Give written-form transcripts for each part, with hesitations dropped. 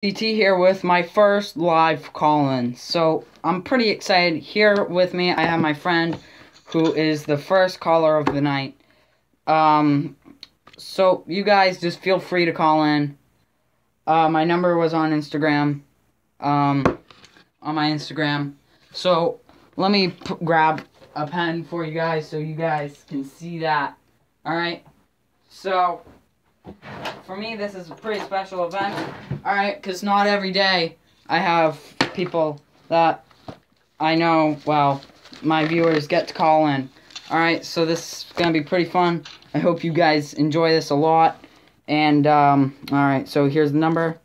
CT here with my first live call-in. So I'm pretty excited. Here with me, I have my friend who is the first caller of the night. So you guys just feel free to call in. My number was on Instagram. On my Instagram. So let me grab a pen for you guys so you guys can see that. Alright? So for me, this is a pretty special event, alright, because not every day I have people that I know, well, my viewers get to call in, alright, so this is going to be pretty fun. I hope you guys enjoy this a lot, and, alright, so here's the number.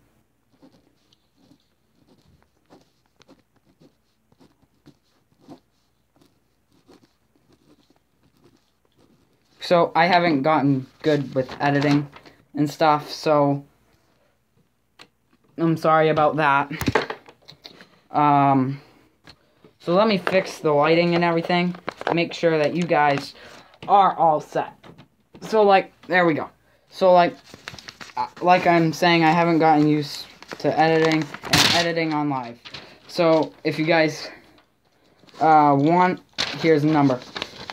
So, I haven't gotten good with editing and stuff, so I'm sorry about that. So let me fix the lighting and everything, make sure that you guys are all set. So, like, there we go. So, like I'm saying, I haven't gotten used to editing and editing on live. So, if you guys want, here's the number.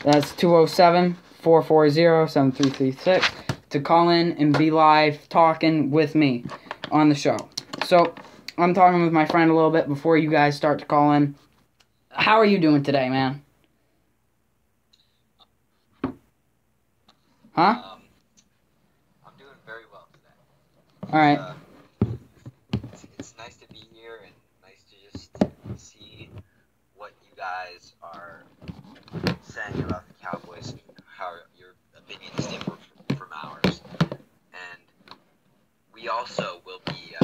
That's 207-440-7336 to call in and be live talking with me on the show. So, I'm talking with my friend a little bit before you guys start to call in. How are you doing today, man? Huh? I'm doing very well today. Alright. It's nice to be here and nice to just see what you guys are saying about the Cowboys and how your opinions differ from ours. And we also will be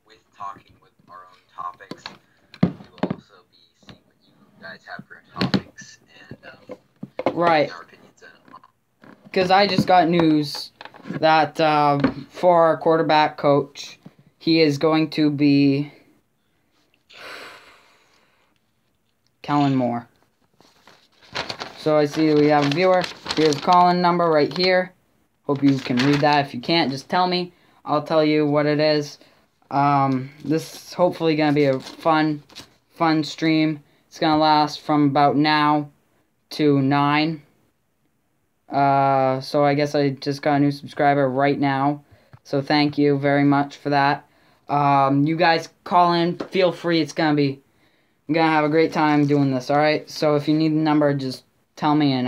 with talking with our own topics. We will also be seeing what you guys have for topics and Right. our opinions in it. Because I just got news that for our quarterback coach, he is going to be Kellen Moore. So I see we have a viewer. Here's a call-in number right here. Hope you can read that. If you can't, just tell me. I'll tell you what it is. This is hopefully going to be a fun stream. It's going to last from about now to 9. So I guess I just got a new subscriber right now. So thank you very much for that. You guys call in. Feel free. I'm going to have a great time doing this, alright? So if you need the number, just tell me and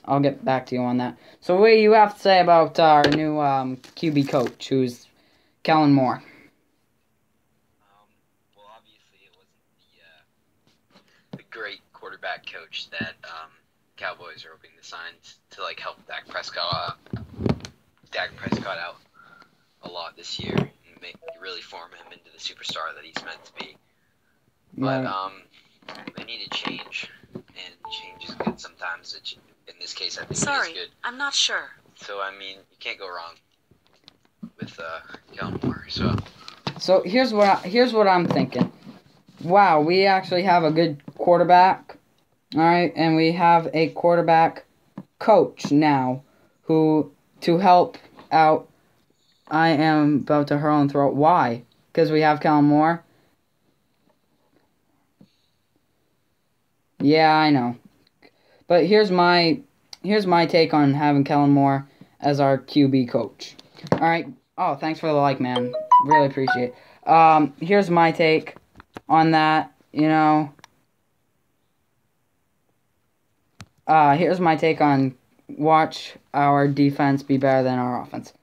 I'll get back to you on that. So what do you have to say about our new QB coach, who's Kellen Moore? Well, obviously it wasn't the great quarterback coach that Cowboys are hoping to sign to like help Dak Prescott out a lot this year and really form him into the superstar that he's meant to be. But they need a change, and change is good sometimes. In this case, I think it is good. I'm not sure. So I mean, you can't go wrong with Kellen Moore. So here's what I'm thinking. Wow, we actually have a good quarterback, all right, and we have a quarterback coach now who to help out. I am about to hurl and throw. Why? Because we have Kellen Moore. Yeah, I know. But here's my take on having Kellen Moore as our QB coach. Alright. Oh, thanks for the like, man. Really appreciate it. Here's my take on that, you know. Here's my take on watch our defense be better than our offense.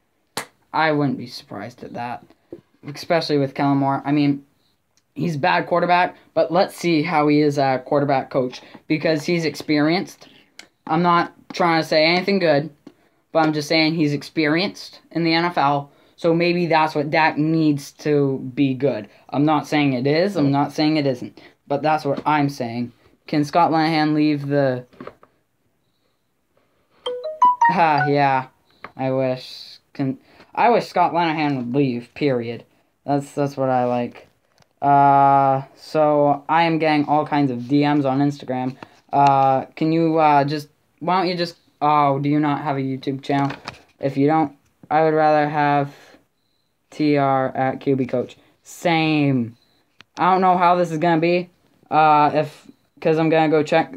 I wouldn't be surprised at that. Especially with Kellen Moore. I mean, he's a bad quarterback, but let's see how he is a quarterback coach because he's experienced. I'm not trying to say anything good, but I'm just saying he's experienced in the NFL, so maybe that's what Dak needs to be good. I'm not saying it is, I'm not saying it isn't, but that's what I'm saying. Can Scott Linehan leave the... yeah, I wish Scott Linehan would leave, period. That's what I like. So I am getting all kinds of DMs on Instagram. Can you, why don't you just, do you not have a YouTube channel? If you don't, I would rather have at QB coach. Same. I don't know how this is gonna be. Because I'm gonna go check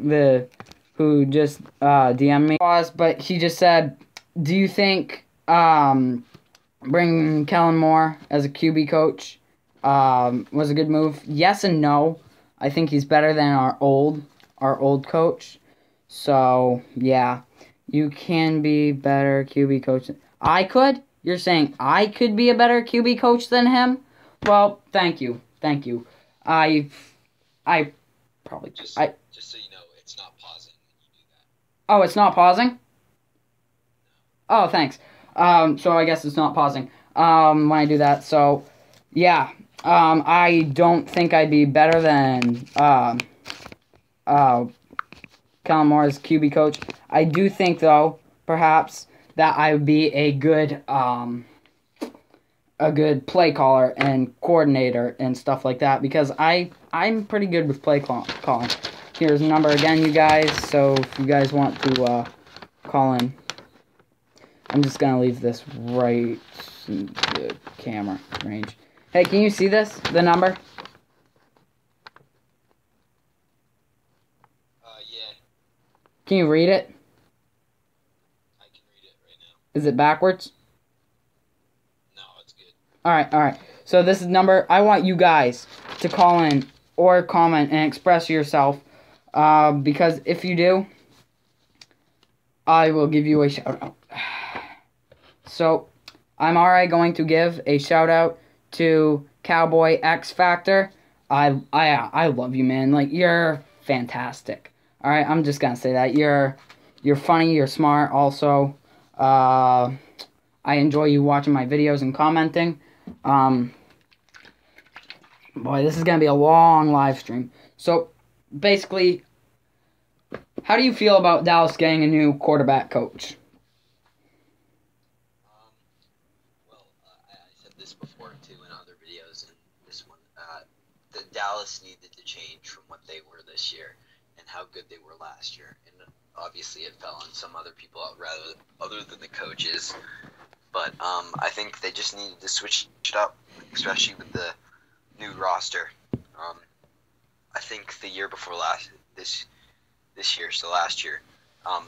who just DM'd me. But he just said, do you think bringing Kellen Moore as a QB coach was a good move? Yes and no. I think he's better than our old coach. So yeah, you can be better QB coach. I could. You're saying I could be a better QB coach than him? Well, thank you. I probably just so you know, it's not pausing when you do that. Oh, it's not pausing? Oh, thanks. So I guess it's not pausing when I do that. So yeah, I don't think I'd be better than Kellen Moore as QB coach. I do think though, perhaps that I would be a good play caller and coordinator and stuff like that, because I'm pretty good with play calling. Here's the number again, you guys, so if you guys want to call in. I'm just going to leave this right in the camera range. Hey, can you see this, the number? Yeah. Can you read it? I can read it right now. Is it backwards? Alright. So this is the number. I want you guys to call in or comment and express yourself. Because if you do, I will give you a shout out. So I'm already going to give a shout out to Cowboy X Factor. I love you, man. Like, you're fantastic. Alright, I'm just gonna say that. You're funny, you're smart also. I enjoy you watching my videos and commenting. Boy, this is gonna be a long live stream. So, basically, how do you feel about Dallas getting a new quarterback coach? I said this before too in other videos, and this one, the Dallas needed to change from what they were this year and how good they were last year, and obviously it fell on some other people other than the coaches. But I think they just needed to switch it up, especially with the new roster. I think the year before last year,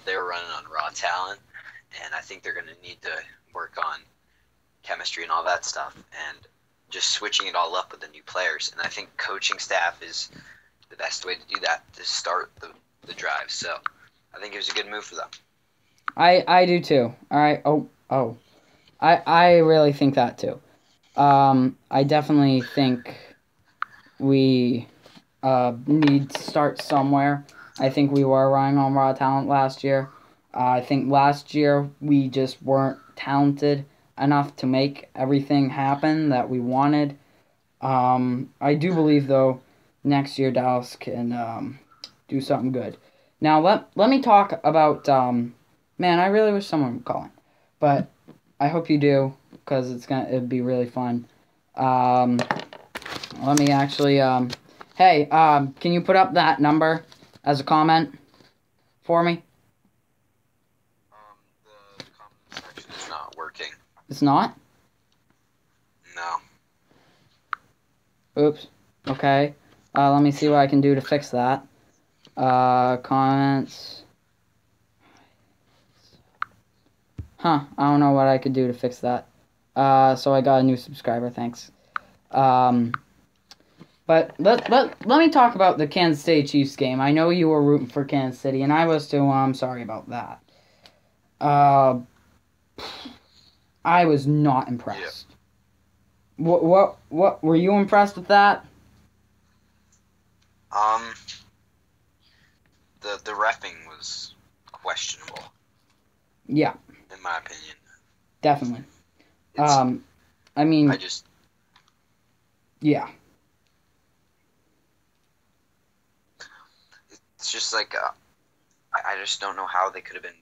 they were running on raw talent, and I think they're going to need to work on chemistry and all that stuff, and just switching it all up with the new players. And I think coaching staff is the best way to do that, to start the drive. So I think it was a good move for them. I do too. All right. Oh. I really think that too. I definitely think we need to start somewhere. I think we were relying on raw talent last year. I think last year we just weren't talented enough to make everything happen that we wanted. I do believe, though, next year Dallas can do something good. Now, let me talk about... man, I really wish someone would call in. But I hope you do, because it'd be really fun. Let me actually... hey, can you put up that number as a comment for me? The comment section is not working. It's not? No. Oops. Okay. Let me see what I can do to fix that. Comments. Huh. I don't know what I could do to fix that. So I got a new subscriber. Thanks. But let me talk about the Kansas City Chiefs game. I know you were rooting for Kansas City, and I was too. I'm sorry about that. I was not impressed. Yeah. What were you impressed with that? The reffing was questionable. Yeah. In my opinion. Definitely. I mean. Yeah. It's just like, I just don't know how they could have been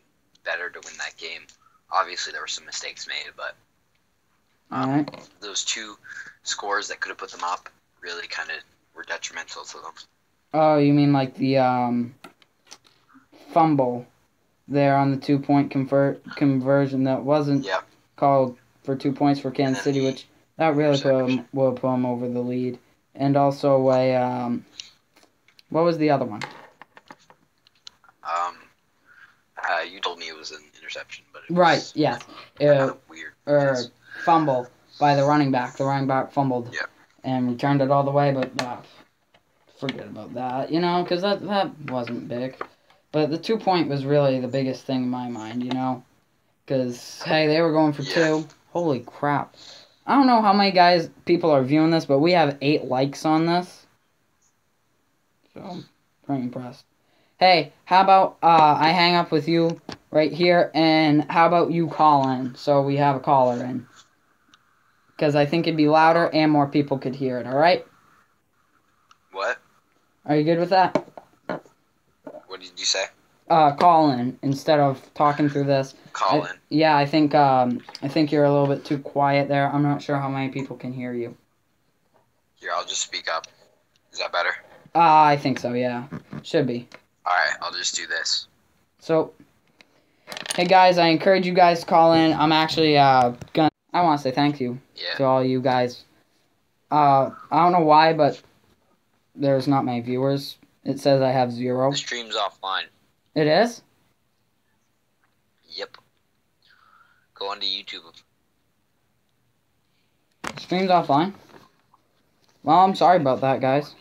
better to win that game. Obviously, there were some mistakes made, but those two scores that could have put them up really kind of were detrimental to them. Oh, you mean like the fumble there on the 2-point conversion that wasn't called for 2 points for Kansas City, which That really would put him over the lead. And also what was the other one? You told me it was an interception, but it Right, was yes. kind of weird. Fumble by the running back. The running back fumbled and returned it all the way, but forget about that, because that wasn't big. But the 2-point was really the biggest thing in my mind, because, hey, they were going for 2. Holy crap. I don't know how many people are viewing this, but we have 8 likes on this. So, I'm pretty impressed. Hey, how about I hang up with you right here, and how about you call in so we have a caller in? Because I think it'd be louder and more people could hear it, alright? What? Are you good with that? What did you say? Call in instead of talking through this. Call in. Yeah, I think you're a little bit too quiet there. I'm not sure how many people can hear you. Here, I'll just speak up. Is that better? I think so, yeah. Should be. Alright, I'll just do this. So, hey guys, I encourage you guys to call in. I'm actually I want to say thank you to all you guys. I don't know why, but there's not many viewers. It says I have 0. The stream's offline. It is? Yep. Go onto YouTube. Stream's offline? Well, I'm sorry about that, guys.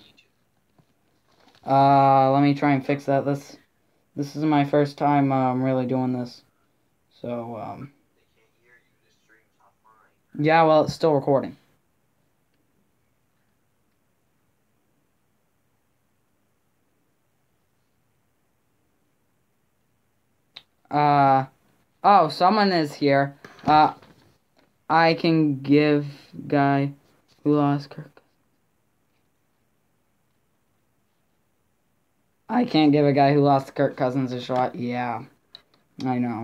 Let me try and fix that. This is my first time really doing this. So, yeah, well, it's still recording. Oh, someone is here. I can give guy who lost Kirk. I can't give a guy who lost to Kirk Cousins a shot. Yeah, I know.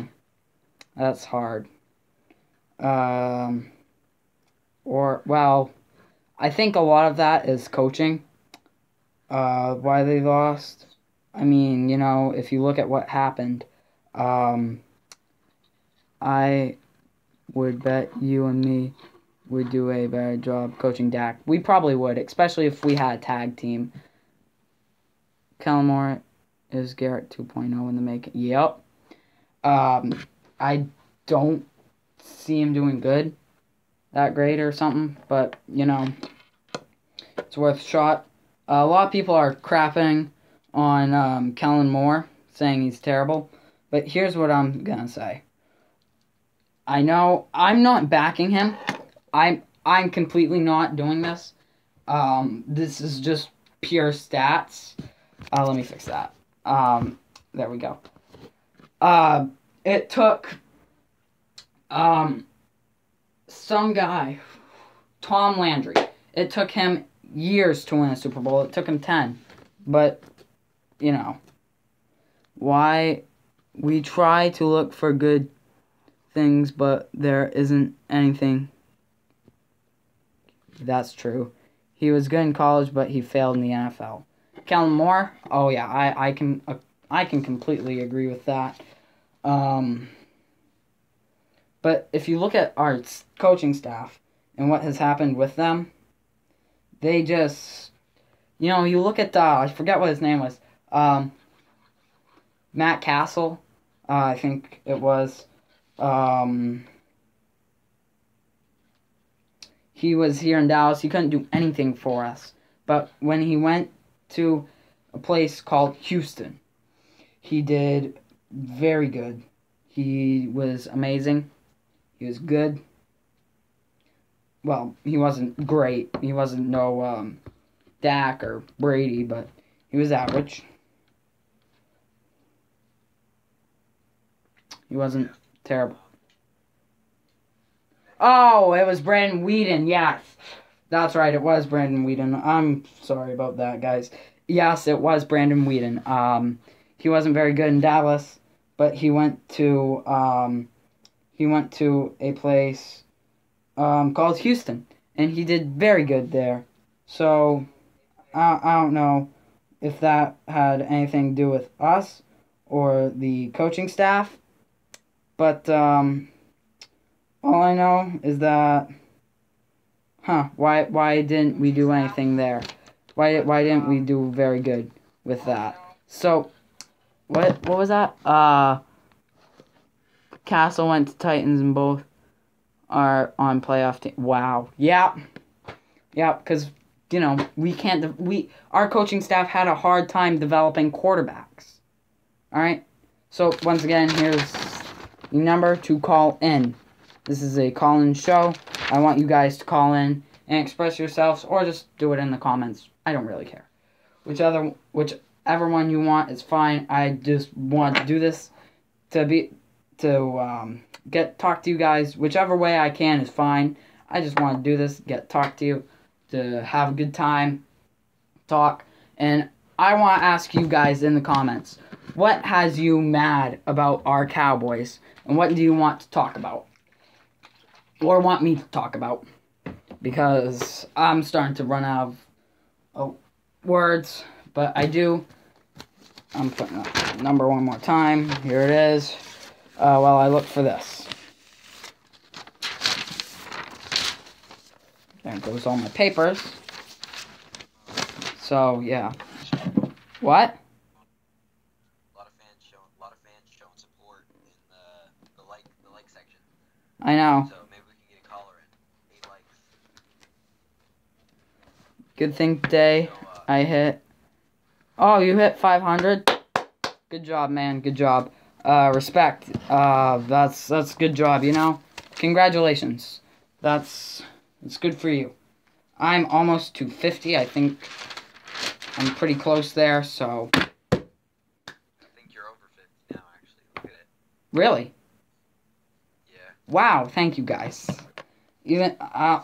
That's hard. Well, I think a lot of that is coaching. Why they lost. I mean, if you look at what happened, I would bet you and me would do a better job coaching Dak. We probably would, especially if we had a tag team. Kellen Moore is Garrett 2.0 in the making. Yep. I don't see him doing good, that great or something, but, it's worth a shot. A lot of people are crapping on Kellen Moore, saying he's terrible, but here's what I'm gonna say. I know I'm not backing him. I'm completely not doing this. This is just pure stats. Let me fix that. There we go. It took some guy, Tom Landry. It took him years to win a Super Bowl. It took him 10. But, why we try to look for good things, but there isn't anything. That's true. He was good in college, but he failed in the NFL. Kellen Moore? Oh yeah, I can completely agree with that. But if you look at our coaching staff and what has happened with them, they just, you look at I forget what his name was, Matt Castle, I think it was. He was here in Dallas. He couldn't do anything for us. But when he went to a place called Houston, he did very good. He was amazing. He was good. Well, he wasn't great. He wasn't no Dak or Brady, but he was average. He wasn't terrible. Oh, it was Brandon Weeden, yes. That's right, it was Brandon Weeden. I'm sorry about that, guys. Yes, it was Brandon Weeden. He wasn't very good in Dallas, but he went to a place called Houston, and he did very good there. So, I don't know if that had anything to do with us or the coaching staff, but all I know is that Why didn't we do anything there? Why didn't we do very good with that? So, what was that? Castle went to Titans and both are on playoff team. Wow. Yeah. Yeah, because, our coaching staff had a hard time developing quarterbacks. Alright? So, once again, here's the number to call in. This is a call-in show. I want you guys to call in and express yourselves, or just do it in the comments. I don't really care. Whichever one you want is fine. I just want to do this to talk to you guys. Whichever way I can is fine. I just want to do this, talk to you, to have a good time, talk. And I want to ask you guys in the comments, what has you mad about our Cowboys? And what do you want to talk about? Or want me to talk about? Because I'm starting to run out of words. But I'm putting up the number one more time. Here it is. While I look for this. There goes all my papers. So, yeah. What? A lot of fans showing support in the like section. I know. So maybe we can get a caller in. 8 likes. Good thing today I hit. Oh, you hit 500? Good job, man. Good job. Respect. That's good job, Congratulations. That's good for you. I'm almost to 50. I think I'm pretty close there, so. I think you're over 50 now, actually. Look at it. Really? Yeah. Wow, thank you guys. Even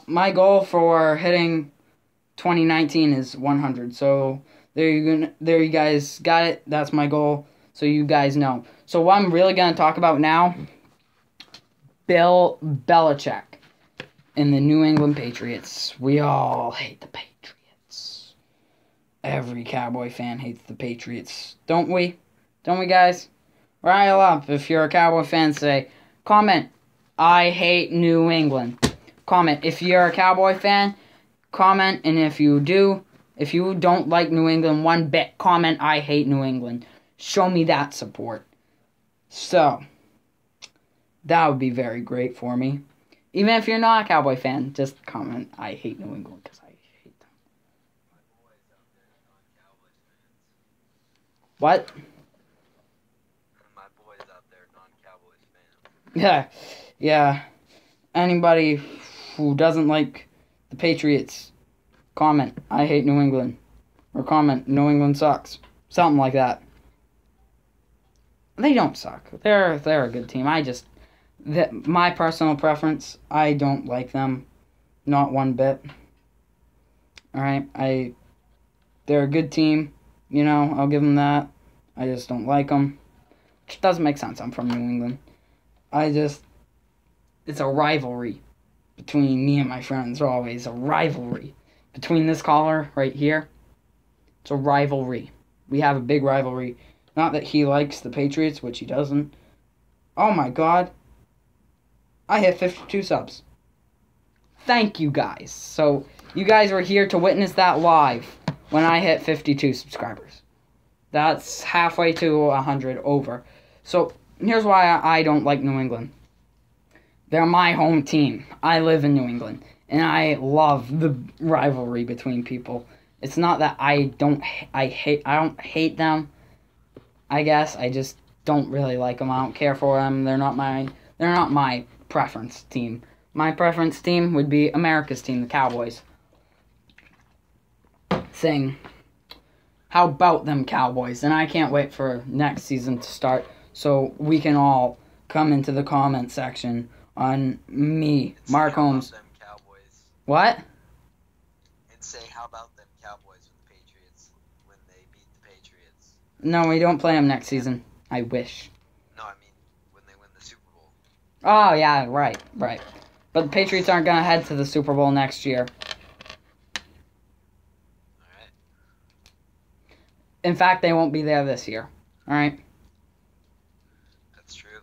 my goal for hitting 2019 is 100. So there you guys got it. That's my goal. So you guys know. So what I'm really going to talk about now, Bill Belichick and the New England Patriots. We all hate the Patriots. Every Cowboy fan hates the Patriots. Don't we? Don't we, guys? Rile up if you're a Cowboy fan. Say, comment, I hate New England. Comment. If you're a Cowboy fan, comment. And if you don't like New England one bit, comment, I hate New England. Show me that support. So, that would be very great for me. Even if you're not a Cowboy fan, just comment, I hate New England, because I hate them. What? My boys out there, non-Cowboys fans. Yeah. Anybody who doesn't like the Patriots, comment, I hate New England. Or comment, New England sucks. Something like that. They don't suck. They're a good team. My personal preference, I don't like them. Not one bit. Alright, they're a good team. I'll give them that. I just don't like them. Which doesn't make sense. I'm from New England. It's a rivalry between me and my friends. Always a rivalry. Between this caller right here, it's a rivalry. We have a big rivalry. Not that he likes the Patriots, which he doesn't. Oh my god. I hit 52 subs. Thank you guys. So, you guys were here to witness that live when I hit 52 subscribers. That's halfway to 100 over. So, here's why I don't like New England. They're my home team. I live in New England. And I love the rivalry between people. It's not that I don't hate them. I guess I just don't really like them. I don't care for them. They're not my preference team. My preference team would be America's team, the Cowboys. How about them Cowboys? And I can't wait for next season to start so we can all come into the comment section on me, Mark Holmes. Them Cowboys. What? And say, how about them Cowboys with the Patriots when they beat the Patriots? No, we don't play them next season. I wish. No, I mean when they win the Super Bowl. Oh, yeah, right. But the Patriots aren't going to head to the Super Bowl next year. Alright. In fact, they won't be there this year. Alright? That's true.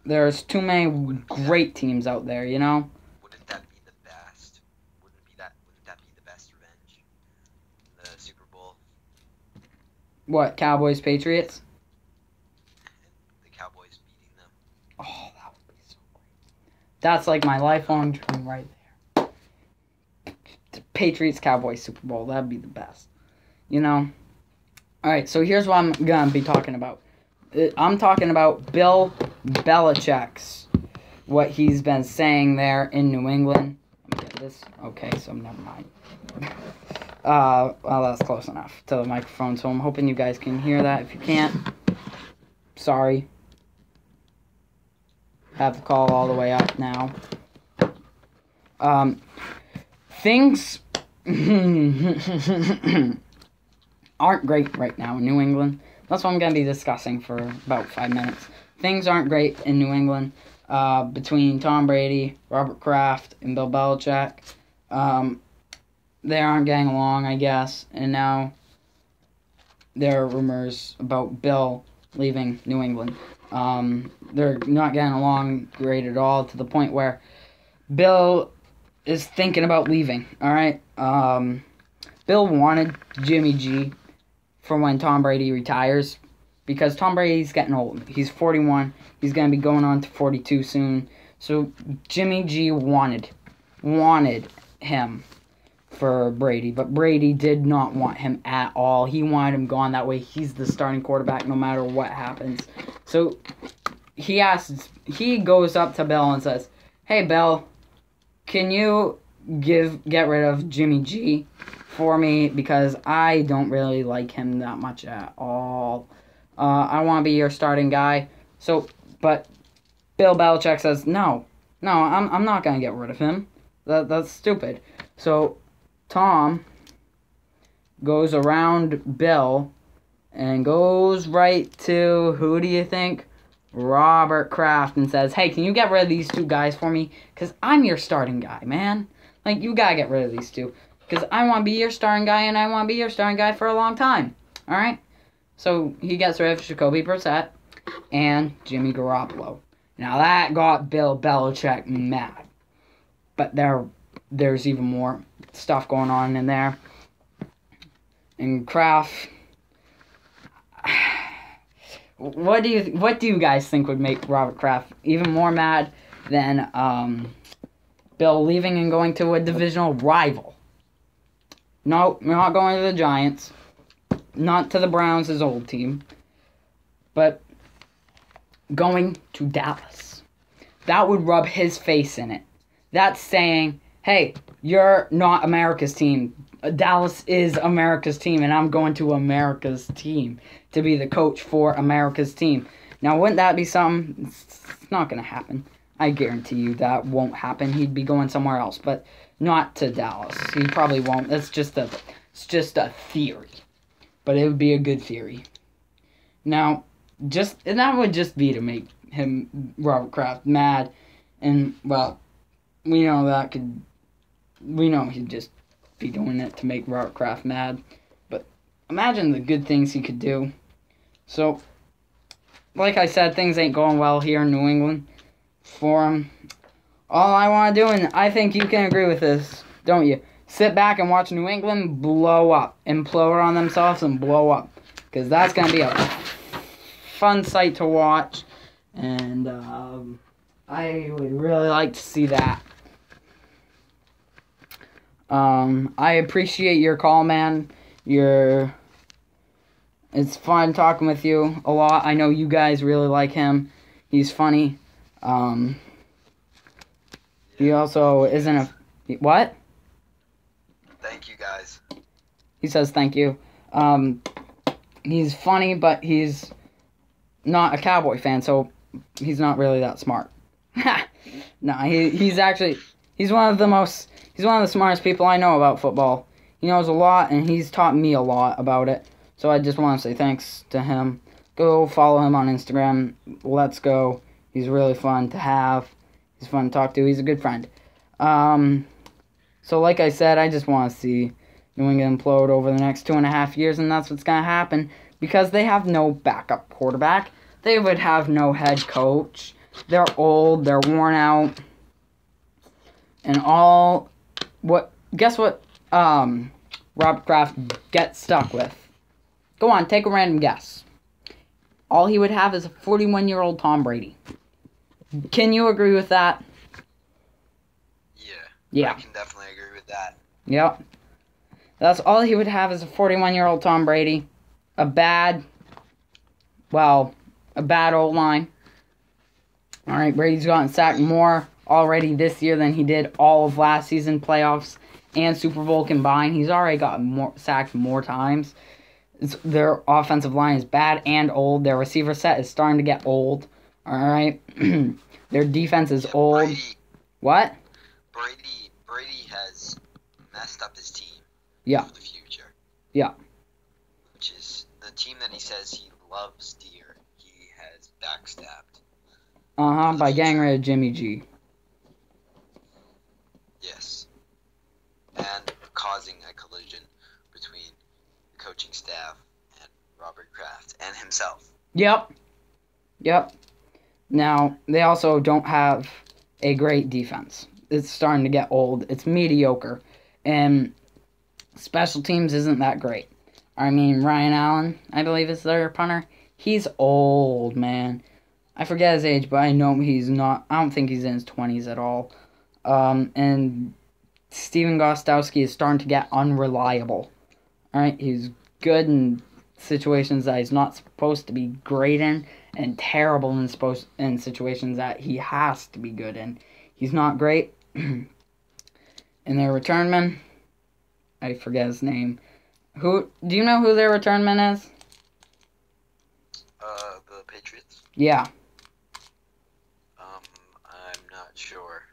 There's too many great teams out there, Wouldn't that be the best? What, Cowboys, Patriots? The Cowboys beating them. Oh, that would be so great. That's like my lifelong dream right there. The Patriots, Cowboys, Super Bowl. That'd be the best. You know? Alright, so here's what I'm going to be talking about. I'm talking about Bill Belichick's, what he's been saying there in New England. Let me get this. Okay, so never mind. Well, that's close enough to the microphone, so I'm hoping you guys can hear that. If you can't, sorry. Have the call all the way up now. Things aren't great right now in New England. That's what I'm going to be discussing for about 5 minutes. Things aren't great in New England between Tom Brady, Robert Kraft, and Bill Belichick. They aren't getting along, I guess. And now there are rumors about Bill leaving New England. They're not getting along great at all, to the point where Bill is thinking about leaving, alright? Bill wanted Jimmy G for when Tom Brady retires, because Tom Brady's getting old. He's 41. He's going to be going on to 42 soon. So Jimmy G wanted him for Brady, but Brady did not want him at all. He wanted him gone. That way he's the starting quarterback no matter what happens. So he goes up to Bill and says, "Hey Bill, can you get rid of Jimmy G for me, because I don't really like him that much at all. I want to be your starting guy." But Bill Belichick says, no, I'm not going to get rid of him. That's stupid. So Tom goes around Bill and goes right to, who do you think? Robert Kraft, and says, "Hey, can you get rid of these two guys for me? Because I'm your starting guy, man. Like, you got to get rid of these two. Because I want to be your starting guy, and I want to be your starting guy for a long time." Alright? So he gets rid of Jacoby Brissett and Jimmy Garoppolo. Now that got Bill Belichick mad. But there's even more stuff going on in there. And Kraft, what do you guys think would make Robert Kraft even more mad than Bill leaving and going to a divisional rival? No, we're not going to the Giants. Not to the Browns, his old team. But going to Dallas. That would rub his face in it. That's saying, hey, you're not America's team. Dallas is America's team, and I'm going to America's team to be the coach for America's team. Now, wouldn't that be something? It's not going to happen. I guarantee you that won't happen. He'd be going somewhere else, but not to Dallas. He probably won't. It's just a theory. But it would be a good theory. Now, and that would just be to make him, Robert Kraft, mad. And, well, we know he'd just be doing it to make Robert Kraft mad. But imagine the good things he could do. So, like I said, things ain't going well here in New England for him. All I want to do, and I think you can agree with this, don't you? Sit back and watch New England blow up. Implode on themselves and blow up. Because that's going to be a fun sight to watch. And I would really like to see that. I appreciate your call, man. It's fun talking with you a lot. I know you guys really like him. He's funny. He also isn't a... What? Thank you, guys. He says thank you. He's funny, but he's not a Cowboy fan, so he's not really that smart. No, he's one of the smartest people I know about football. He knows a lot, and he's taught me a lot about it. So I just want to say thanks to him. Go follow him on Instagram. Let's go. He's really fun to have. He's fun to talk to. He's a good friend. So like I said, I just want to see New England implode over the next 2.5 years, and that's what's going to happen because they have no backup quarterback. They would have no head coach. They're old. They're worn out. And guess what Robert Kraft gets stuck with? Go on, take a random guess. All he would have is a 41-year-old Tom Brady. Can you agree with that? Yeah. I can definitely agree with that. Yep. That's all he would have is a 41-year-old Tom Brady. A bad O-line. All right, Brady's gotten sacked more already this year than he did all of last season, playoffs and Super Bowl combined. He's already gotten sacked more times. Their offensive line is bad and old. Their receiver set is starting to get old. All right. Their defense is old. What? Brady has messed up his team. Yeah. For the future. Yeah. Which is the team that he says he loves dear. He has backstabbed. By getting rid of Jimmy G. Yes. And causing a collision between the coaching staff and Robert Kraft and himself. Yep. Now, they also don't have a great defense. It's starting to get old. It's mediocre. And special teams isn't that great. I mean, Ryan Allen, I believe is their punter. He's old, man. I forget his age, but I know he's not. I don't think he's in his 20s at all. And Steven Gostkowski is starting to get unreliable. All right, he's good in situations that he's not supposed to be great in, and terrible in situations that he has to be good in. He's not great. And their returnman, I forget his name. Do you know who their returnman is? The Patriots? Yeah. I'm not sure.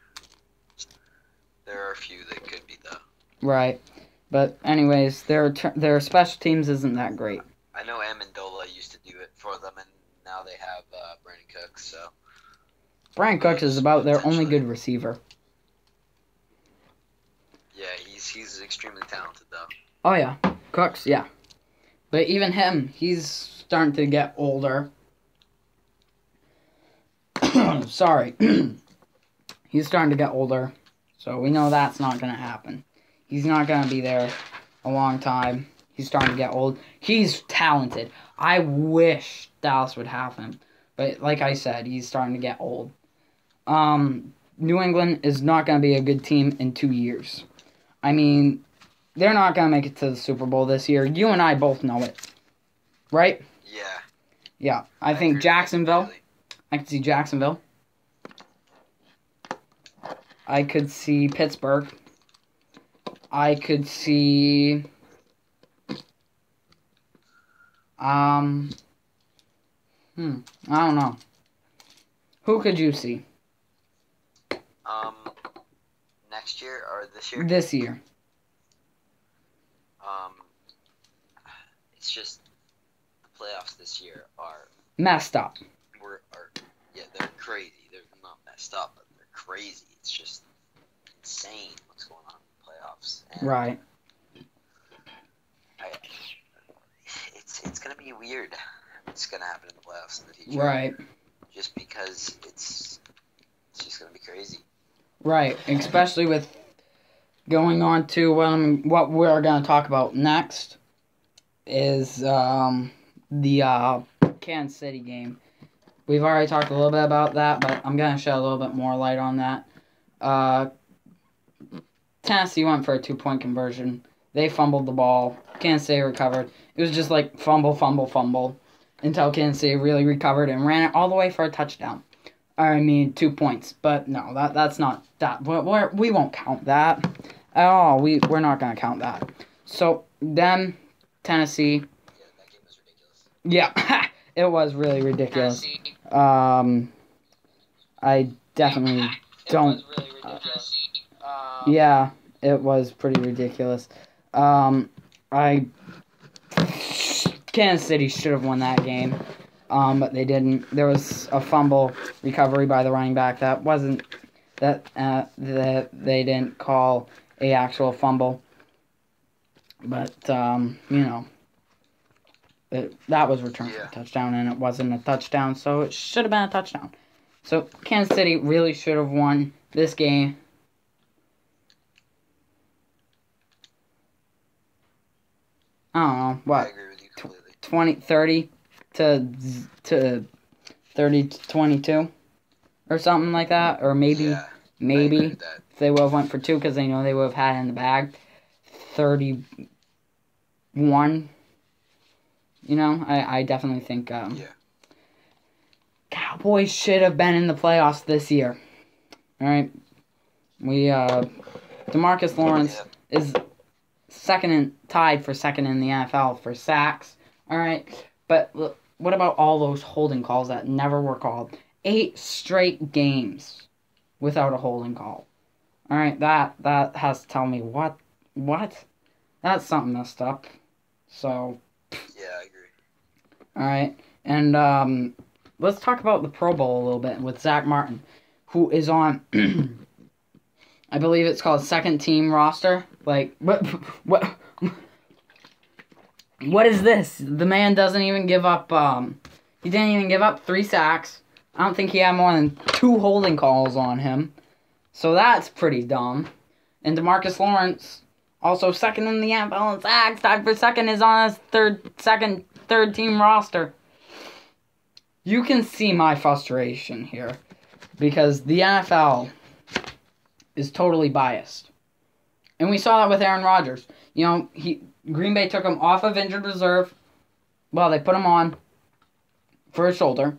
There are a few that could be, though. Right. But anyways, their special teams isn't that great. I know Amendola used to do it for them, and now they have Brandon Cooks, so... Brandon Cooks is about their only good receiver. Yeah, he's extremely talented, though. Oh, yeah. Cooks, yeah. But even him, he's starting to get older. Sorry. He's starting to get older. So we know that's not going to happen. He's not going to be there a long time. He's starting to get old. He's talented. I wish Dallas would have him. But like I said, he's starting to get old. New England is not going to be a good team in 2 years. I mean, they're not going to make it to the Super Bowl this year. You and I both know it. Right? Yeah. Yeah. I think Jacksonville. I could see Jacksonville. I could see Pittsburgh. I could see... I don't know. Who could you see? Next year or this year? This year. It's just the playoffs this year are messed up. They're crazy. They're not messed up, but they're crazy. It's just insane what's going on in the playoffs. And right. It's gonna be weird. What's gonna happen in the playoffs in the future? Right. Just because it's just gonna be crazy. Right, especially with going on to what we're going to talk about next is the Kansas City game. We've already talked a little bit about that, but I'm going to shed a little bit more light on that. Tennessee went for a 2-point conversion. They fumbled the ball. Kansas City recovered. It was just like fumble, until Kansas City really recovered and ran it all the way for a touchdown. I mean, 2 points, but no, that's not that. We won't count that at all. We're not going to count that. So, then, Tennessee. Yeah, that game was ridiculous. Yeah, it was really ridiculous. I definitely don't. Really ridiculous. Yeah, it was pretty ridiculous. Kansas City should have won that game. But they didn't. There was a fumble recovery by the running back that wasn't that they didn't call a actual fumble. But that was returned for a touchdown, and it wasn't a touchdown, so it should have been a touchdown. So Kansas City really should have won this game. I don't know what. I agree with you completely. 30 to 22 or something like that, or maybe I agree with that. if they would have went for 2 because they know they would have had it in the bag. 31. You know, I definitely think Cowboys should have been in the playoffs this year. All right, DeMarcus Lawrence is tied for second in the NFL for sacks. All right, but look, what about all those holding calls that never were called? 8 straight games without a holding call. All right, that has to tell me what? That's something messed up. So. Yeah, I agree. All right, and let's talk about the Pro Bowl a little bit with Zach Martin, who is on. I believe it's called second team roster. Like what is this? The man doesn't even give up. He didn't even give up 3 sacks. I don't think he had more than 2 holding calls on him. So that's pretty dumb. And DeMarcus Lawrence, also second in the NFL in sacks, tied for second, is on his third team roster. You can see my frustration here because the NFL is totally biased. And we saw that with Aaron Rodgers. You know, Green Bay took him off of injured reserve. Well, they put him on for his shoulder.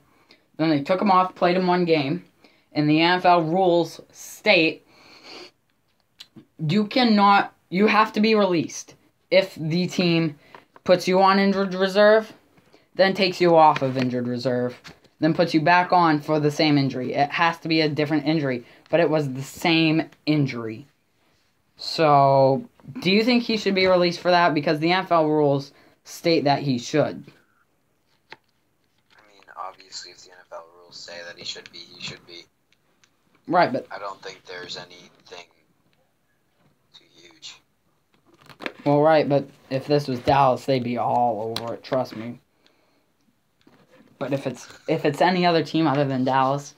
Then they took him off, played him 1 game. And the NFL rules state you have to be released if the team puts you on injured reserve, then takes you off of injured reserve, then puts you back on for the same injury. It has to be a different injury, but it was the same injury. So, do you think he should be released for that? Because the NFL rules state that he should. I mean, obviously, if the NFL rules say that he should be, he should be. Right, but... I don't think there's anything too huge. Well, right, but if this was Dallas, they'd be all over it, trust me. But if it's any other team other than Dallas,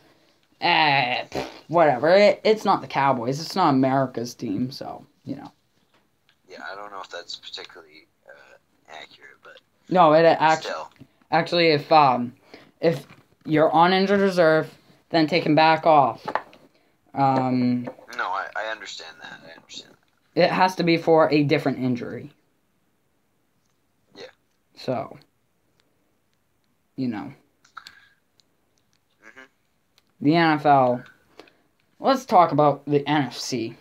whatever. It's not the Cowboys. It's not America's team, so, you know. Yeah, I don't know if that's particularly accurate, but no, still. Actually, if you're on injured reserve, then taken back off. No, I understand that. It has to be for a different injury. Yeah. So, you know. Mm-hmm. The NFL. Let's talk about the NFC.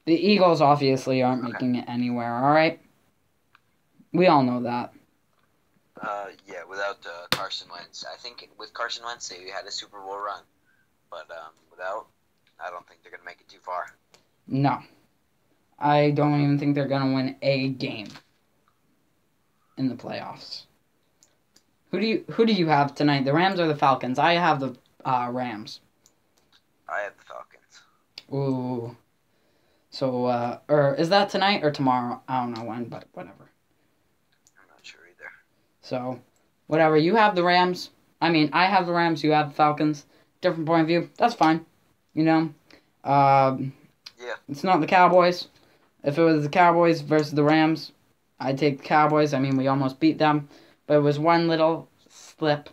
The Eagles obviously aren't making it anywhere, alright? We all know that. Yeah, without Carson Wentz. I think with Carson Wentz, they had a Super Bowl run. But without, I don't think they're going to make it too far. No. I don't even think they're going to win a game in the playoffs. Who do you have tonight? The Rams or the Falcons? I have the Rams. I have the Falcons. Ooh. So, or is that tonight or tomorrow? I don't know when, but whatever. I'm not sure either. So, whatever. You have the Rams. I mean, I have the Rams. You have the Falcons. Different point of view. That's fine. You know? Yeah. It's not the Cowboys. If it was the Cowboys versus the Rams, I'd take the Cowboys. I mean, we almost beat them. But it was one little slip.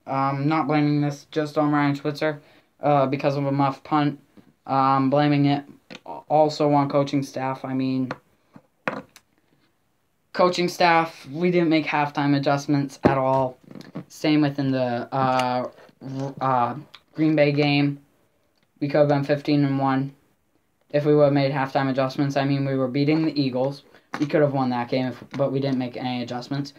Not blaming this just on Ryan Switzer because of a muff punt. Blaming it also on coaching staff. I mean, coaching staff, we didn't make halftime adjustments at all. Same within the Green Bay game. We could have been 15-1 if we would have made halftime adjustments. I mean, we were beating the Eagles. We could have won that game, but we didn't make any adjustments.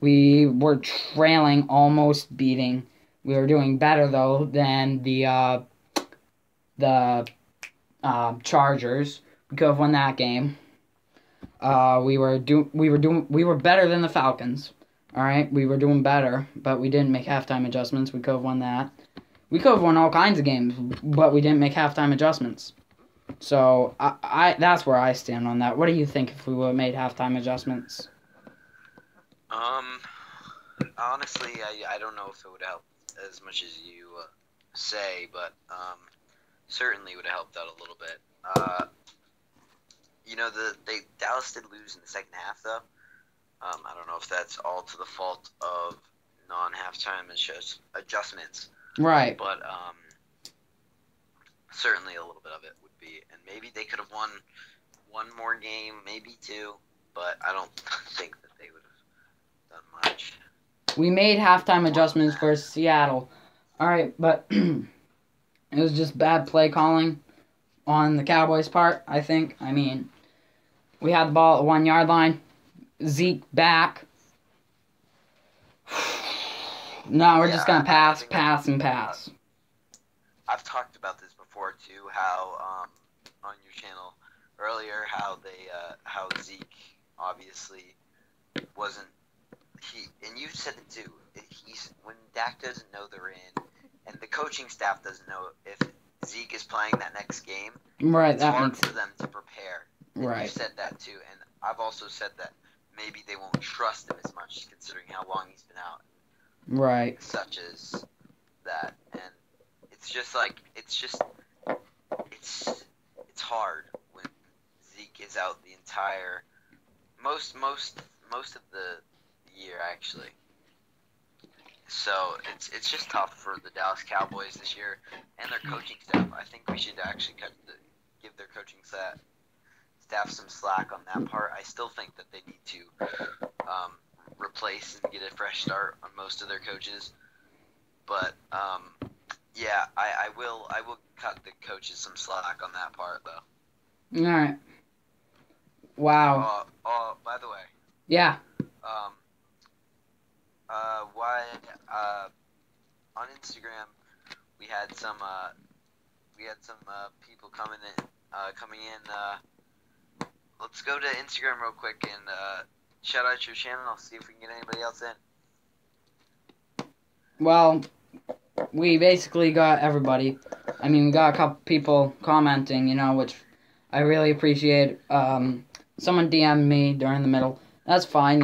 We were trailing, almost beating. We were doing better, though, than the Chargers. We could have won that game. We were better than the Falcons. All right, we were doing better, but we didn't make halftime adjustments. We could have won that. We could have won all kinds of games, but we didn't make halftime adjustments. So I that's where I stand on that. What do you think if we would have made halftime adjustments? Honestly, I don't know if it would help as much as you say, but certainly would have helped out a little bit. You know, Dallas did lose in the second half, though. I don't know if that's all to the fault of non-halftime adjustments, Right. but certainly a little bit of it would be. And maybe they could have won one more game, maybe two, but I don't think that they would have done much. We made halftime adjustments for Seattle. All right, but it was just bad play calling on the Cowboys' part, I think. I mean, we had the ball at the 1 yard line. Zeke back. No, we're just going to pass. I've talked about this before, too, how on your channel earlier, how Zeke obviously wasn't. And you said it, too. When Dak doesn't know they're in, and the coaching staff doesn't know if Zeke is playing that next game, right, it's hard for them to prepare. Right. You said that too, and I've also said that maybe they won't trust him as much considering how long he's been out. Right. Such as that, and it's hard when Zeke is out the entire most of the year actually. So it's just tough for the Dallas Cowboys this year and their coaching staff. I think we should actually give their coaching staff some slack on that part. I still think that they need to replace and get a fresh start on most of their coaches. But yeah, I will cut the coaches some slack on that part though. All right. Wow. By the way. Yeah. Why on Instagram we had some people coming in. Let's go to Instagram real quick and shout out your channel. I'll see if we can get anybody else in. Well, we basically got everybody. I mean, we got a couple people commenting, which I really appreciate. Someone DM'd me during the middle. That's fine,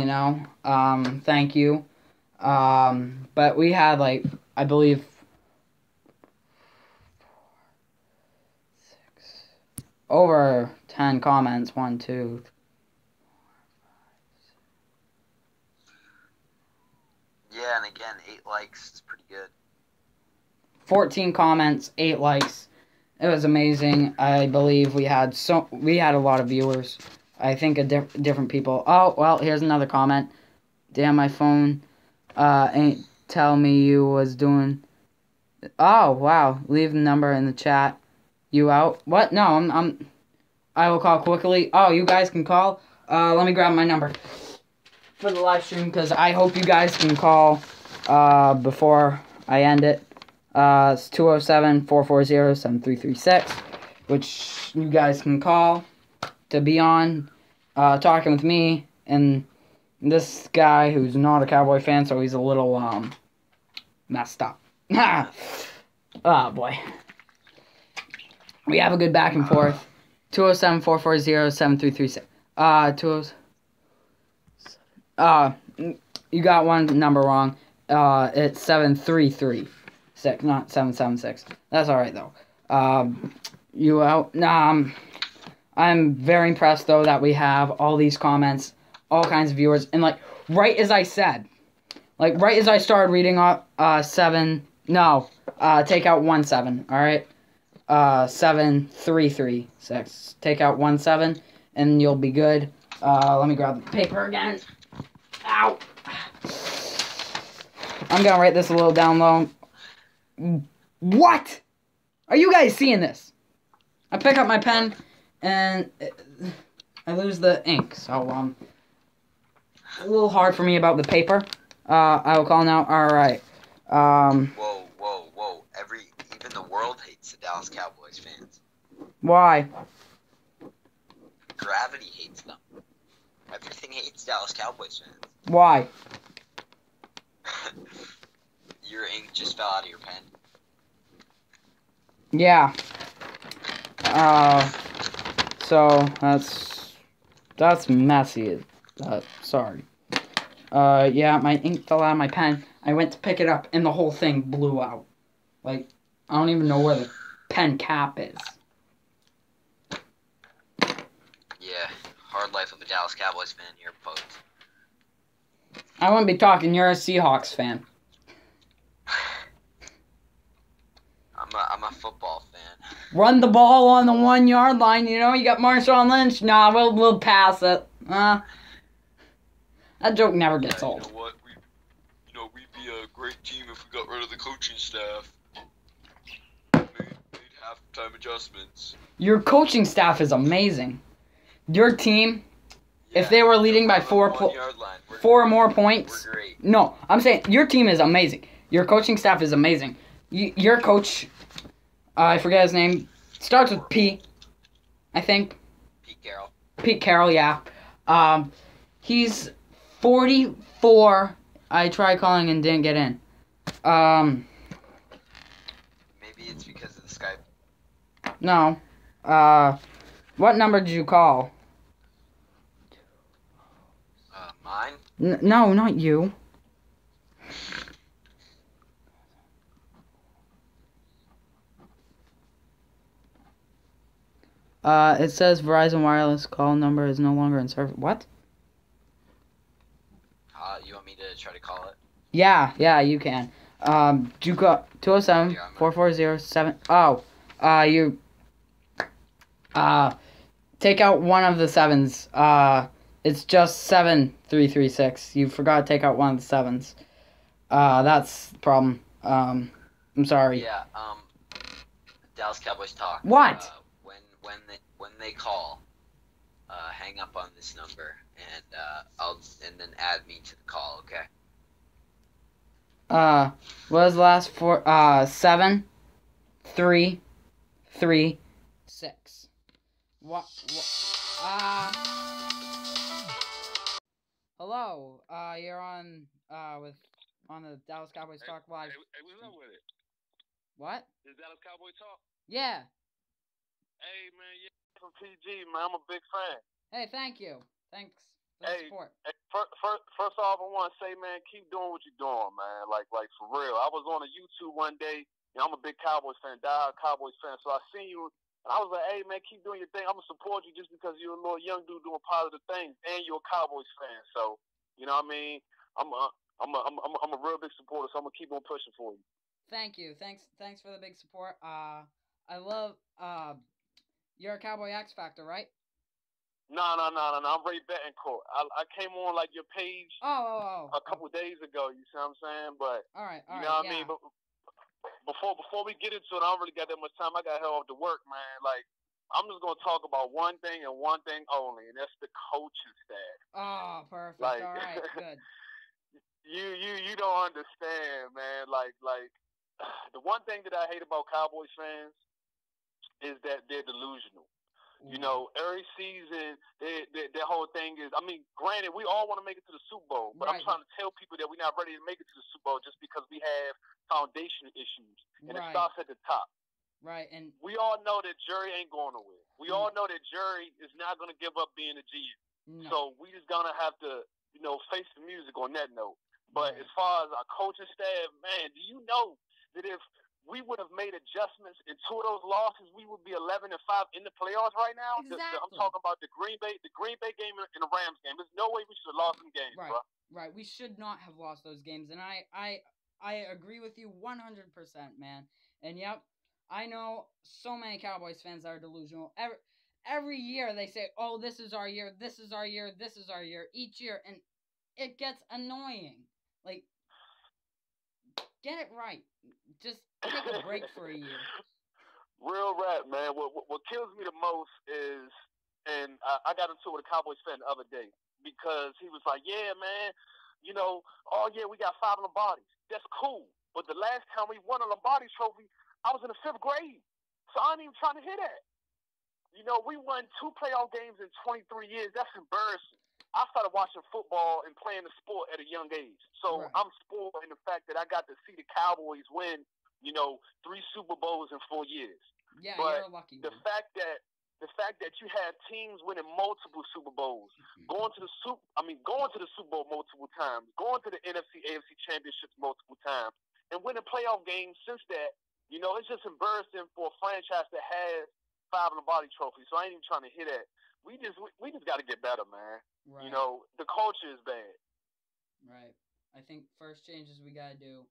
thank you. But we had, I believe, over 10 comments. 1, 2, 3. Yeah, and again, 8 likes. It's pretty good. 14 comments, 8 likes. It was amazing. I believe we had a lot of viewers. I think different people. Oh, well, here's another comment. Damn, my phone ain't tell me you was doing. Oh, wow. Leave the number in the chat. You out? What? No, I will call quickly. Oh, you guys can call? Let me grab my number for the live stream, because I hope you guys can call before I end it. It's 207-440-7336, which you guys can call to be on talking with me and this guy who's not a Cowboy fan, so he's a little messed up. Oh boy. We have a good back and forth. 207-440-7336. You got one number wrong. It's 7336, not 776. That's alright though. You out? Nah, I'm very impressed though that we have all these comments, all kinds of viewers, and right as I said, right as I started reading off, take out 17, alright? 7336. Take out 17, and you'll be good. Let me grab the paper again. Ow! I'm gonna write this a little down low. What? Are you guys seeing this? I pick up my pen, and I lose the ink, so, a little hard for me about the paper. I will call now. Alright. Whoa. Even the world hates the Dallas Cowboys fans. Why? Gravity hates them. Everything hates Dallas Cowboys fans. Why? Your ink just fell out of your pen. Yeah. So that's messy. Sorry. Yeah, my ink fell out of my pen. I went to pick it up, and the whole thing blew out. I don't even know where the pen cap is. Yeah, hard life of a Dallas Cowboys fan here, folks. I wouldn't be talking. You're a Seahawks fan. I'm a football fan. Run the ball on the 1 yard line. You know, you got Marshawn Lynch. Nah, we'll pass it. That joke never gets old. You know what? We'd be a great team if we got rid of the coaching staff. Made halftime adjustments. Your coaching staff is amazing. Your team, if they were leading by 4 more points. We're great. No, I'm saying your team is amazing. Your coaching staff is amazing. Your coach, I forget his name, starts with P, I think. Pete Carroll, yeah. He's 44. I tried calling and didn't get in. Maybe it's because of the Skype. No. What number did you call? Mine? No, not you. It says Verizon Wireless call number is no longer in service. What? You want me to try to call it? Yeah, you can. You got 207-440-7. Oh, you. Take out one of the 7s. It's just 7336. You forgot to take out one of the 7s. That's the problem. I'm sorry. Yeah. Dallas Cowboys talk. What? When they call, hang up on this number and then add me to the call. Okay. What was the last 4? 7, 3, 3, 6. What? Hello. You're on on the Dallas Cowboys Talk Live. Hey, what's up with it? What? Is Dallas Cowboys Talk? Yeah. Hey, man, yeah, from PG, man. I'm a big fan. Hey, thank you. Thanks for the support. Hey, first off, I want to say, man, keep doing what you're doing, man. Like for real. I was on a YouTube one day. You know, I'm a big Cowboys fan, diehard Cowboys fan. So I seen you, and I was like, hey, man, keep doing your thing. I'm gonna support you just because you're a little young dude doing positive things, and you're a Cowboys fan. So, you know what I mean? I'm a real big supporter, so I'm gonna keep on pushing for you. Thank you. Thanks for the big support. I love you're a Cowboy X Factor, right? No. I'm Ray Betancourt. I came on like your page a couple days ago. You see what I'm saying? But all right, you know what I mean. But before we get into it, I don't really got that much time. I got hell off to work, man. Like I'm just gonna talk about one thing and one thing only, and that's the coaching staff. Oh, perfect. Like, all right, good. You don't understand, man. Like the one thing that I hate about Cowboys fans is that they're delusional. You know, every season, their whole thing is, I mean, granted, we all want to make it to the Super Bowl, but I'm trying to tell people that we're not ready to make it to the Super Bowl just because we have foundation issues, and it starts at the top. Right, and we all know that Jerry ain't going nowhere. We all know that Jerry is not going to give up being a GM. No. So we just going to have to, you know, face the music on that note. But as far as our coaching staff, man, do you know that if we would have made adjustments in 2 of those losses, we would be 11-5 in the playoffs right now. Exactly. I'm talking about the Green Bay game and the Rams game. There's no way we should have lost them games, bro. Right. We should not have lost those games, and I agree with you 100%, man. And yep, I know so many Cowboys fans are delusional. Every year they say, "Oh, this is our year. This is our year. This is our year." Each year, and it gets annoying. Like, get it right. Just take a break for a year. Real rap, man. What kills me the most is, and I got into it with a Cowboys fan the other day because he was like, yeah, man, you know, oh, yeah, we got 5 Lombardis. That's cool. But the last time we won a Lombardi trophy, I was in the 5th grade. So I ain't even trying to hear that. You know, we won 2 playoff games in 23 years. That's embarrassing. I started watching football and playing the sport at a young age. So I'm spoiled in the fact that I got to see the Cowboys win, you know, 3 Super Bowls in 4 years. Yeah, but you're lucky. The fact that you had teams winning multiple Super Bowls, going to the Super Bowl multiple times, going to the NFC, AFC championships multiple times, and winning playoff games since that, you know, it's just embarrassing for a franchise that has 5 Lombardi trophies. So I ain't even trying to hear that. We just got to get better, man. Right. You know, the culture is bad. Right. I think first changes we gotta do: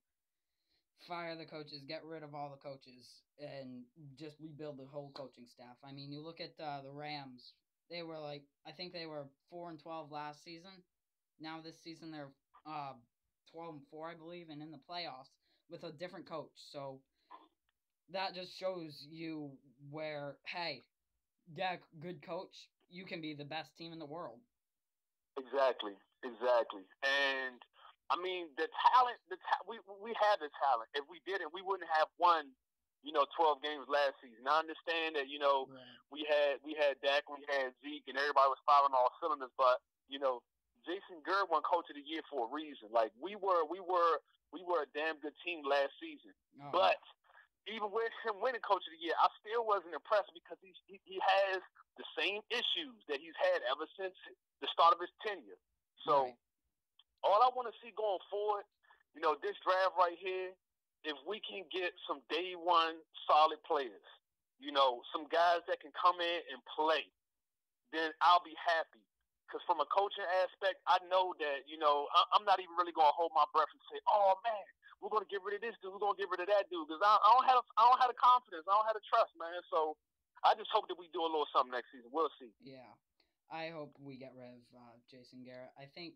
fire the coaches, get rid of all the coaches, and just rebuild the whole coaching staff. I mean, you look at the Rams; they were like, I think they were 4-12 last season. Now this season they're uh 12-4, I believe, and in the playoffs with a different coach. So that just shows you where, hey, get a good coach, you can be the best team in the world. Exactly, exactly. And I mean, the talent, we had the talent. If we didn't, we wouldn't have won, 12 games last season. I understand that, Right. we had Dak, we had Zeke, and everybody was firing all cylinders. But Jason Garrett won Coach of the Year for a reason. Like we were a damn good team last season. Oh, But even with him winning Coach of the Year, I still wasn't impressed because he has the same issues that he's had ever since the start of his tenure. So right. all I want to see going forward, this draft right here, if we can get some day one solid players, some guys that can come in and play, then I'll be happy. Because from a coaching aspect, I know that, I'm not even really going to hold my breath and say, oh, man, we're going to get rid of this dude, we're going to get rid of that dude. Because I don't have the confidence, I don't have the trust, man. So I just hope that we do a little something next season. We'll see. Yeah. I hope we get rid of Jason Garrett. I think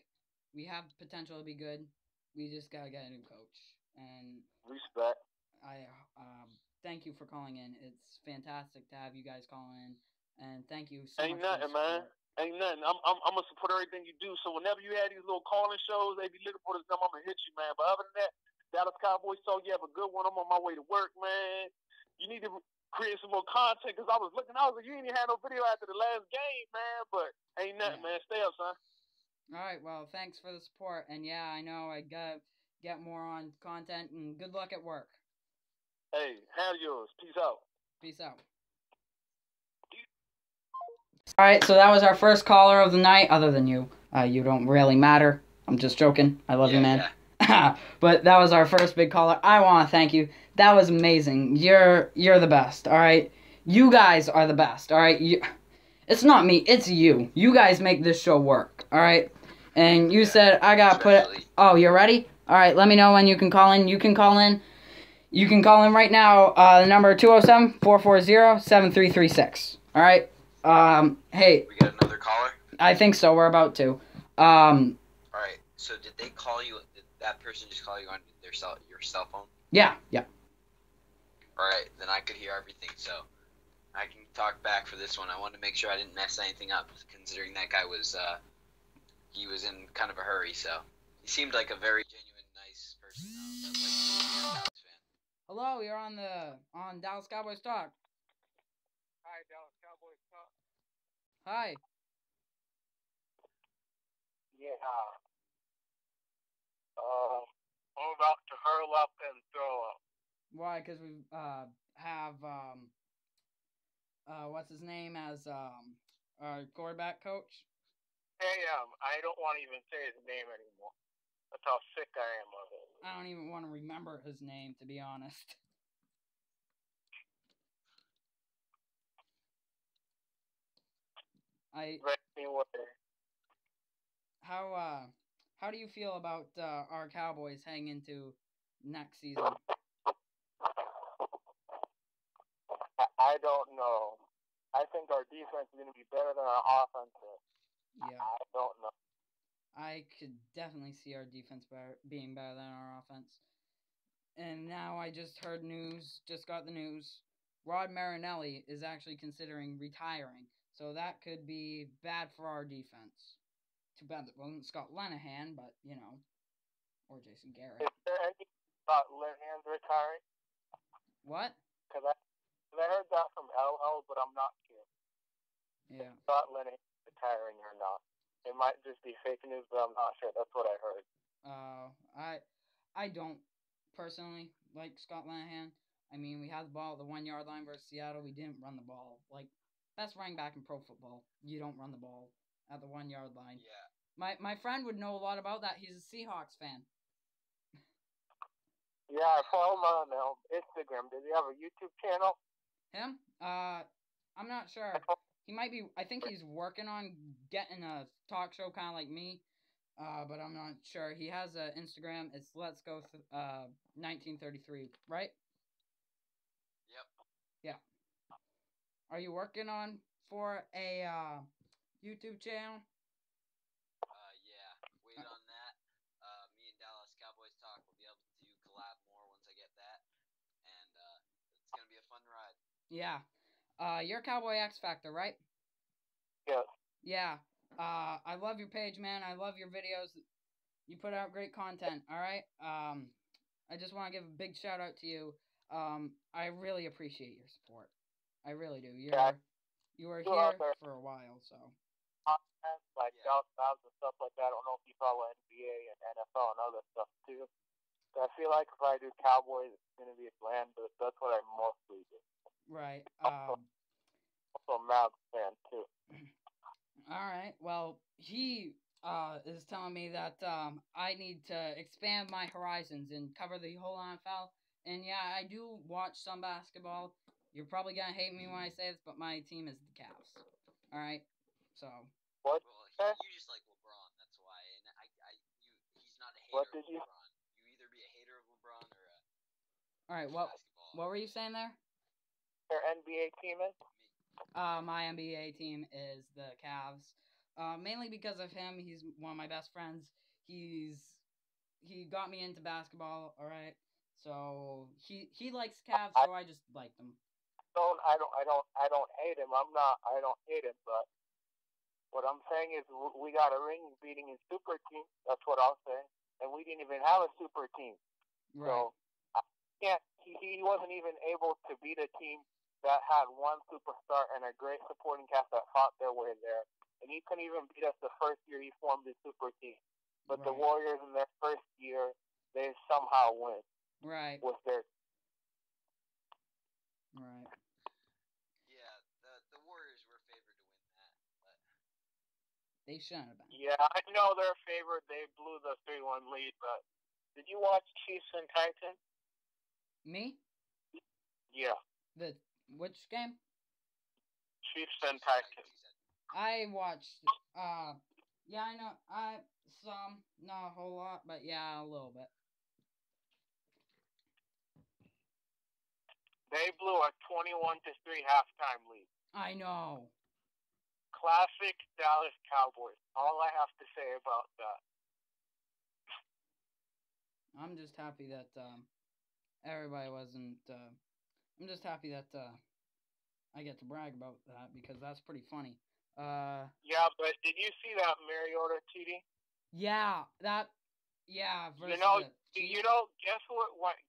we have potential to be good. We just gotta get a new coach. And Respect. I thank you for calling in. It's fantastic to have you guys call in, and thank you so Ain't much for the nothing, man. support. Ain't nothing. I'm gonna support everything you do. So whenever you have these little calling shows, they be looking for this number, I'm gonna hit you, man. But other than that, Dallas Cowboys talk. You have a good one. I'm on my way to work, man. You need to create some more content because I was looking. I was like, you ain't even had no video after the last game, man. But ain't nothing, Yeah. man. Stay up, son. All right. Well, thanks for the support, and yeah, I know I gotta get more on content. And good luck at work. Hey, handle yours. Peace out. Peace out. All right, so that was our first caller of the night. Other than you, you don't really matter. I'm just joking. I love you, man. Yeah. But that was our first big caller. I want to thank you. That was amazing. You're the best. All right, you guys are the best. All right, it's not me. It's you. You guys make this show work. All right. And you said I gotta put it. Oh, you're ready? All right. Let me know when you can call in. You can call in. You can call in right now. The number 207-440-7336. All right. Hey. We got another caller? I think so. We're about to. Alright, so did they call you, did that person just call you on your cell phone? Yeah. Alright, then I could hear everything, so I can talk back for this one. I wanted to make sure I didn't mess anything up, considering that guy was, he was in kind of a hurry, so. He seemed like a very genuine, nice person, though. Like, a Dallas fan. Hello, you're on Dallas Cowboys Talk. Hi, Dallas Cowboys talk. Hi. Yeah. I'm about to hurl up and throw up. Why? Because we have what's his name as our quarterback coach. Hey, I don't want to even say his name anymore. That's how sick I am of it. I don't even want to remember his name, to be honest. How do you feel about our Cowboys heading into next season? I don't know. I think our defense is going to be better than our offense. Yeah. I don't know. I could definitely see our defense being better than our offense. And now I just got the news. Rod Marinelli is actually considering retiring. So that could be bad for our defense. Too bad it wasn't Scott Linehan, but, or Jason Garrett. Is there anything about Linehan retiring? What? Because I heard that from LL, but I'm not sure. Yeah. Scott Linehan retiring or not. It might just be fake news, but I'm not sure. That's what I heard. I don't personally like Scott Linehan. I mean, we had the ball at the 1 yard line versus Seattle. We didn't run the ball. Like, best running back in pro football. You don't run the ball at the 1 yard line. Yeah. My friend would know a lot about that. He's a Seahawks fan. Yeah, I follow him on Instagram. Does he have a YouTube channel? Him? I'm not sure. He might be. I think he's working on getting a talk show kind of like me. but I'm not sure. He has an Instagram. It's Let's Go 1933, right? Yep. Yeah. Are you working on for a YouTube channel? Yeah. Wait on that. Me and Dallas Cowboys Talk will be able to collab more once I get that, and it's gonna be a fun ride. Yeah. You're Cowboy X Factor, right? Yes. Yeah. I love your page, man. I love your videos. You put out great content, all right? I just want to give a big shout out to you. I really appreciate your support. I really do. You were here for a while, so. Like South and stuff like that. I don't know if you follow NBA and NFL and other stuff too. So I feel like if I do Cowboys, it's gonna be a bland, but that's what I mostly do. Right. Also a Mavs fan too. All right. Well, he is telling me that I need to expand my horizons and cover the whole NFL. And yeah, I do watch some basketball. You're probably gonna hate me when I say this, but my team is the Cavs. All right. So. What? Well, you just like LeBron, that's why. And he's not a hater What of did you? LeBron. You either be a hater of LeBron or a All right. What were you saying there? Your NBA team is? My NBA team is the Cavs. Mainly because of him. He's one of my best friends. He got me into basketball. All right. So he likes Cavs, so I just like them. I don't hate him. I don't hate him, but what I'm saying is we got a ring beating his super team. That's what I'll say. And we didn't even have a super team. Right. So I can't. He wasn't even able to beat a team that had one superstar and a great supporting cast that fought their way there. And he couldn't even beat us the first year he formed his super team. But the Warriors in their first year, they somehow win. Right. With their. Right. Yeah, the Warriors were favored to win that, but they shouldn't have been. Yeah, I know they're favored. They blew the 3-1 lead, but did you watch Chiefs and Titans? Me? Yeah. Which game? Chiefs and Titans. I watched. Yeah, I know. Not a whole lot, but yeah, a little bit. They blew a 21-3 halftime lead. I know. Classic Dallas Cowboys. All I have to say about that. I'm just happy that everybody wasn't. I'm just happy that I get to brag about that because that's pretty funny. Yeah, but did you see that Mariota TD? Yeah, that. Yeah, versus guess what?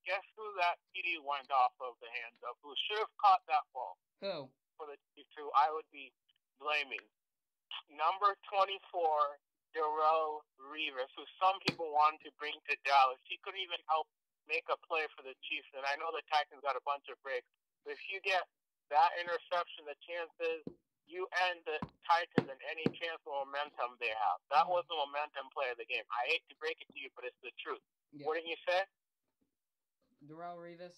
Guess who that TD went off of the hands of? Who should have caught that ball? Who? For the Chiefs, who I would be blaming. Number 24, Darrelle Revis, who some people wanted to bring to Dallas. He couldn't even help make a play for the Chiefs, and I know the Titans got a bunch of breaks. But if you get that interception, the chances you end the Titans in any chance of momentum they have. That was the momentum play of the game. I hate to break it to you, but it's the truth. Yeah. What did you say? Darrelle Revis,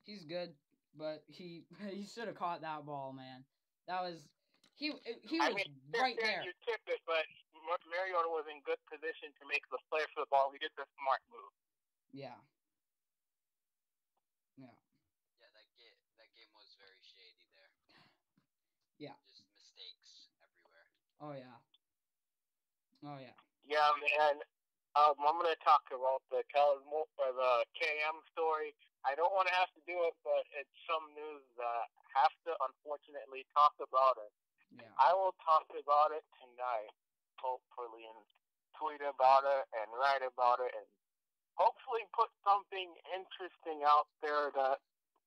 he's good, but he should have caught that ball, man. That was he was right there. You tipped it, but Mariota was in good position to make the play for the ball. He did the smart move. Yeah. Yeah. Yeah, that game was very shady there. Yeah. Just mistakes everywhere. Oh yeah. Oh yeah. Yeah, man. I'm going to talk about the KM story. I don't want to have to do it, but it's some news that I have to unfortunately talk about it. Yeah. I will talk about it tonight, hopefully, and tweet about it and write about it and hopefully put something interesting out there that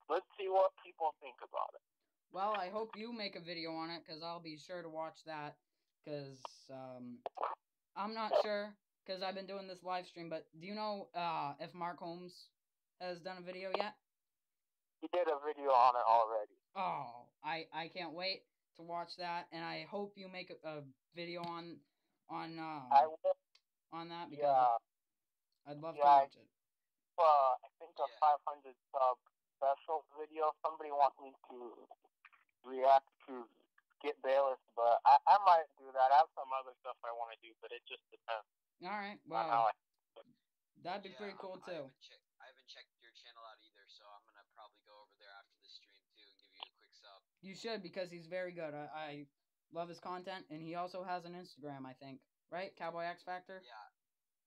let's see what people think about it. Well, I hope you make a video on it because I'll be sure to watch that because I'm not sure because I've been doing this live stream, but do you know if Mark Holmes has done a video yet? He did a video on it already. Oh, I can't wait to watch that, and I hope you make a video on that because I'd love to watch it. I think a 500 sub special video. Somebody wants me to react to Skip Bayless, but I might do that. I have some other stuff I want to do, but it just depends. pretty cool too. I haven't checked your channel out either, so I'm gonna probably go over there after the stream too and give you a quick sub. You should, because he's very good. I love his content, and he also has an Instagram, I think. Right? Cowboy X Factor? Yeah.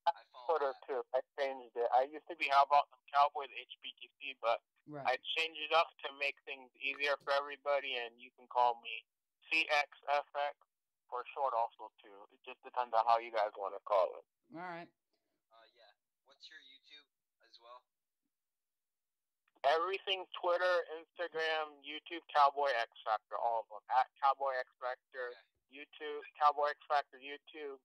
I follow Twitter that. too. I changed it. I used to be How About Them Cowboys HBTC, but Right. I changed it up to make things easier for everybody, and you can call me CXFX for short also too. It just depends on how you guys want to call it. All right. Yeah. What's your YouTube as well? Everything: Twitter, Instagram, YouTube, Cowboy X Factor, all of them. At Cowboy X Factor, Okay. YouTube, Cowboy X Factor, YouTube,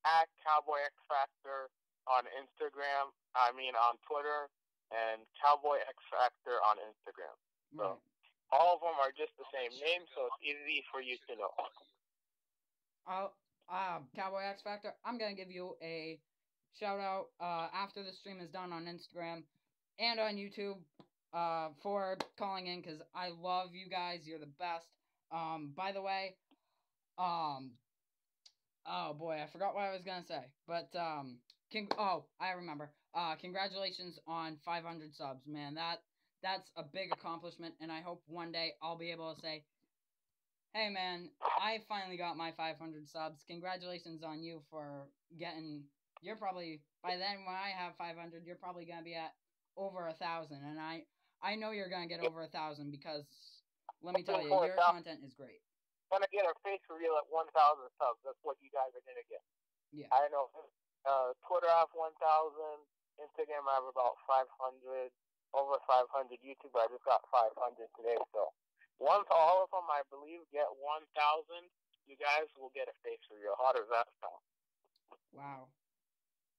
at Cowboy X Factor on Instagram, on Twitter, and Cowboy X Factor on Instagram. So Right. all of them are just the I'll same make sure name, to so go- it's easy for I'll you make to sure know. follow you. Cowboy X Factor, I'm going to give you a shout out after the stream is done on Instagram and on YouTube for calling in, because I love you guys. You're the best. By the way, oh boy, I forgot what I was going to say. But, I remember. Congratulations on 500 subs, man. That's a big accomplishment, and I hope one day I'll be able to say, hey, man, I finally got my 500 subs. Congratulations on you for getting... You're probably... By then, when I have 500, you're probably going to be at over 1,000. And I know you're going to get over 1,000 because, let me tell you, your content is great. Gonna get our face reveal at 1,000 subs. That's what you guys are gonna get. Yeah. I know. Twitter I have 1,000. Instagram I have about 500. Over 500. YouTube I just got 500 today. So once all of them, I believe, get 1,000, you guys will get a face reveal. How does that sound? Wow.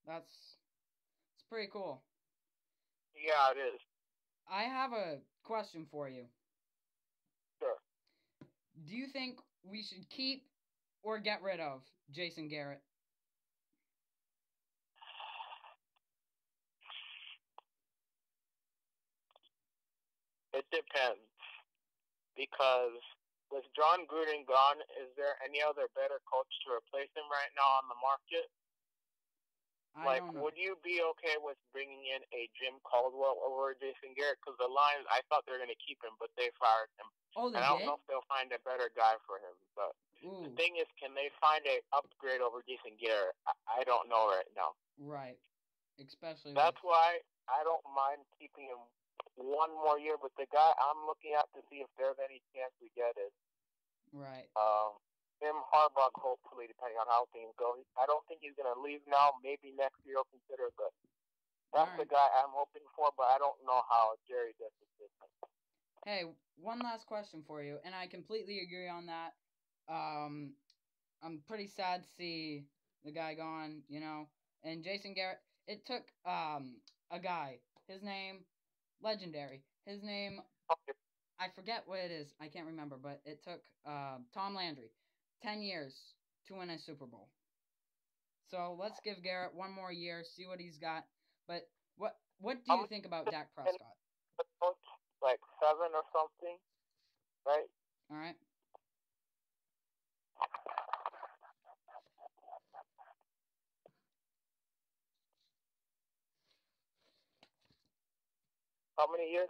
It's pretty cool. Yeah, it is. I have a question for you. Sure. Do you think we should keep or get rid of Jason Garrett? It depends. Because with John Gruden gone, is there any other better coach to replace him right now on the market? I don't know. Would you be okay with bringing in a Jim Caldwell over Jason Garrett? Because the Lions, I thought they were going to keep him, but they fired him. Oh, they and I don't know if they'll find a better guy for him. But the thing is, can they find an upgrade over Jason Garrett? I don't know right now. Right. Especially That's why I don't mind keeping him one more year. But the guy I'm looking at to see if there's any chance we get is right. Jim Harbaugh, hopefully, depending on how things go. I don't think he's going to leave now. Maybe next year he'll consider, but that's the guy I'm hoping for, but I don't know how Jerry does his business. Hey, one last question for you, and I completely agree on that. I'm pretty sad to see the guy gone, and Jason Garrett, it took a guy, his name, legendary, his name, I forget what it is, I can't remember, but it took Tom Landry 10 years to win a Super Bowl. So let's give Garrett one more year, see what he's got. But what do you think about Dak Prescott? Like 7 or something, right? All right. How many years?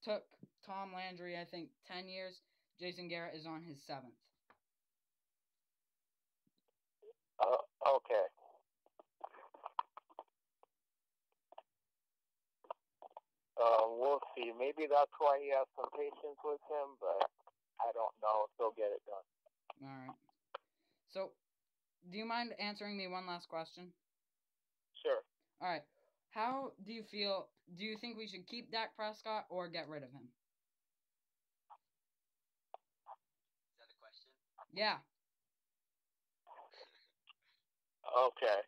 Took Tom Landry, I think, 10 years. Jason Garrett is on his 7th. Okay. We'll see. Maybe that's why he has some patience with him, but I don't know if he'll get it done. All right. So, do you mind answering me one last question? Sure. All right. How do you feel? Do you think we should keep Dak Prescott or get rid of him? Is that a question? Yeah. Okay.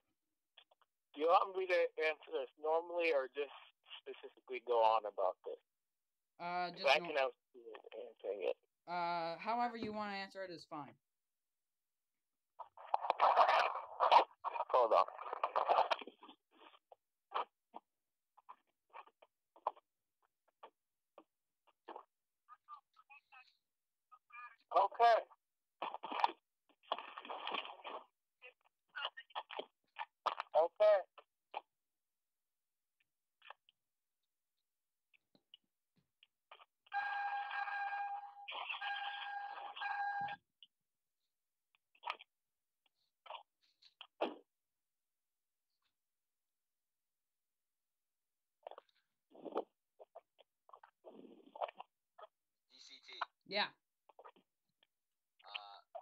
Do you want me to answer this normally or just specifically go on about this? Just I can have answering it. However you want to answer it is fine. Hold on. Okay. Okay. Yeah.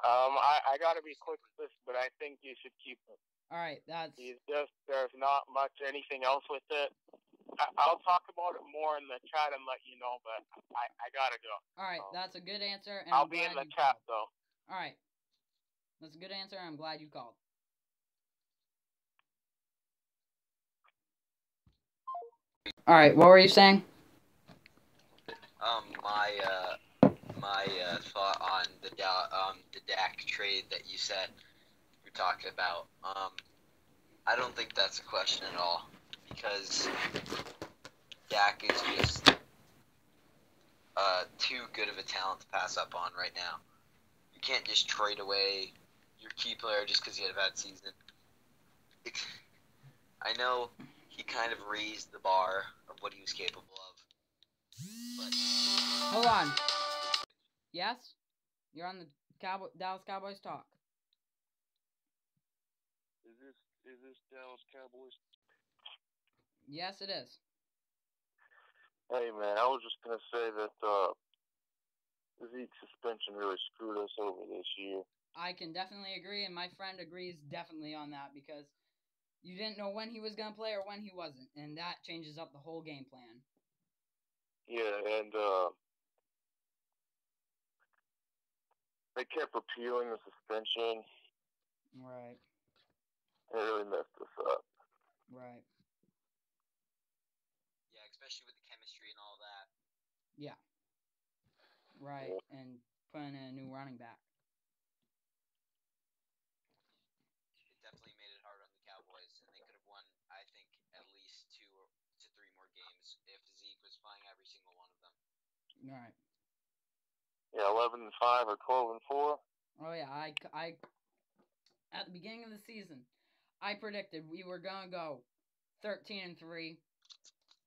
I got to be quick with this, but I think you should keep him. All right, that's... There's not much anything else with it. I'll talk about it more in the chat and let you know, but I got to go. All right, that's a good answer. And I'll be in the chat, though. All right. That's a good answer, and I'm glad you called. All right, what were you saying? My thought on the Dak trade that you said you're talking about. I don't think that's a question at all, because Dak is just too good of a talent to pass up on right now. You can't just trade away your key player just because he had a bad season. I know he kind of raised the bar of what he was capable of. But hold on. Yes? You're on the Dallas Cowboys talk. Is this Dallas Cowboys? Yes, it is. Hey, man, I was just going to say that Zeke's suspension really screwed us over this year. I can definitely agree, and my friend agrees definitely on that, because you didn't know when he was going to play or when he wasn't, and that changes up the whole game plan. Yeah, and they kept repealing the suspension. Right. It really messed us up. Right. yeah, especially with the chemistry and all that. Yeah. Right, yeah. And putting in a new running back. It definitely made it hard on the Cowboys, and they could have won, I think, at least 2 to 3 more games if Zeke was playing every single one of them. All right. Yeah, 11-5 or 12-4. Oh yeah, I at the beginning of the season, I predicted we were gonna go 13-3,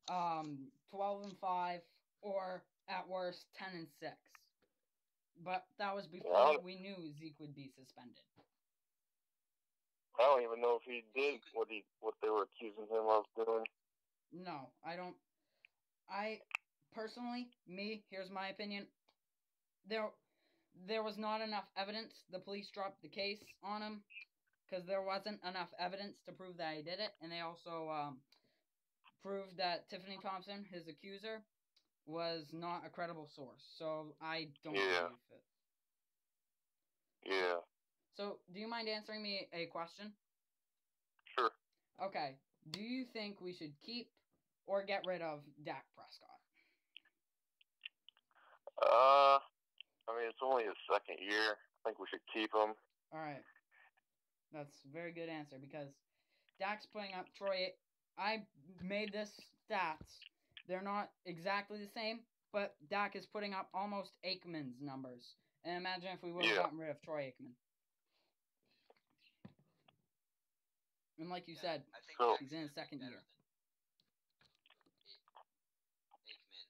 12-5, or at worst 10-6. But that was before we knew Zeke would be suspended. I don't even know if he did what they were accusing him of doing. No, I don't. I personally, here's my opinion. There was not enough evidence. The police dropped the case on him because there wasn't enough evidence to prove that he did it, and they also proved that Tiffany Thompson, his accuser, was not a credible source. So I don't believe it. Yeah. So, do you mind answering me a question? Sure. Okay. Do you think we should keep or get rid of Dak Prescott? I mean, it's only his second year. I think we should keep him. All right. That's a very good answer, because Dak's putting up Troy. I made this stats. They're not exactly the same, but Dak is putting up almost Aikman's numbers. And imagine if we would have gotten rid of Troy Aikman. And like you said, he's in his second year. Aikman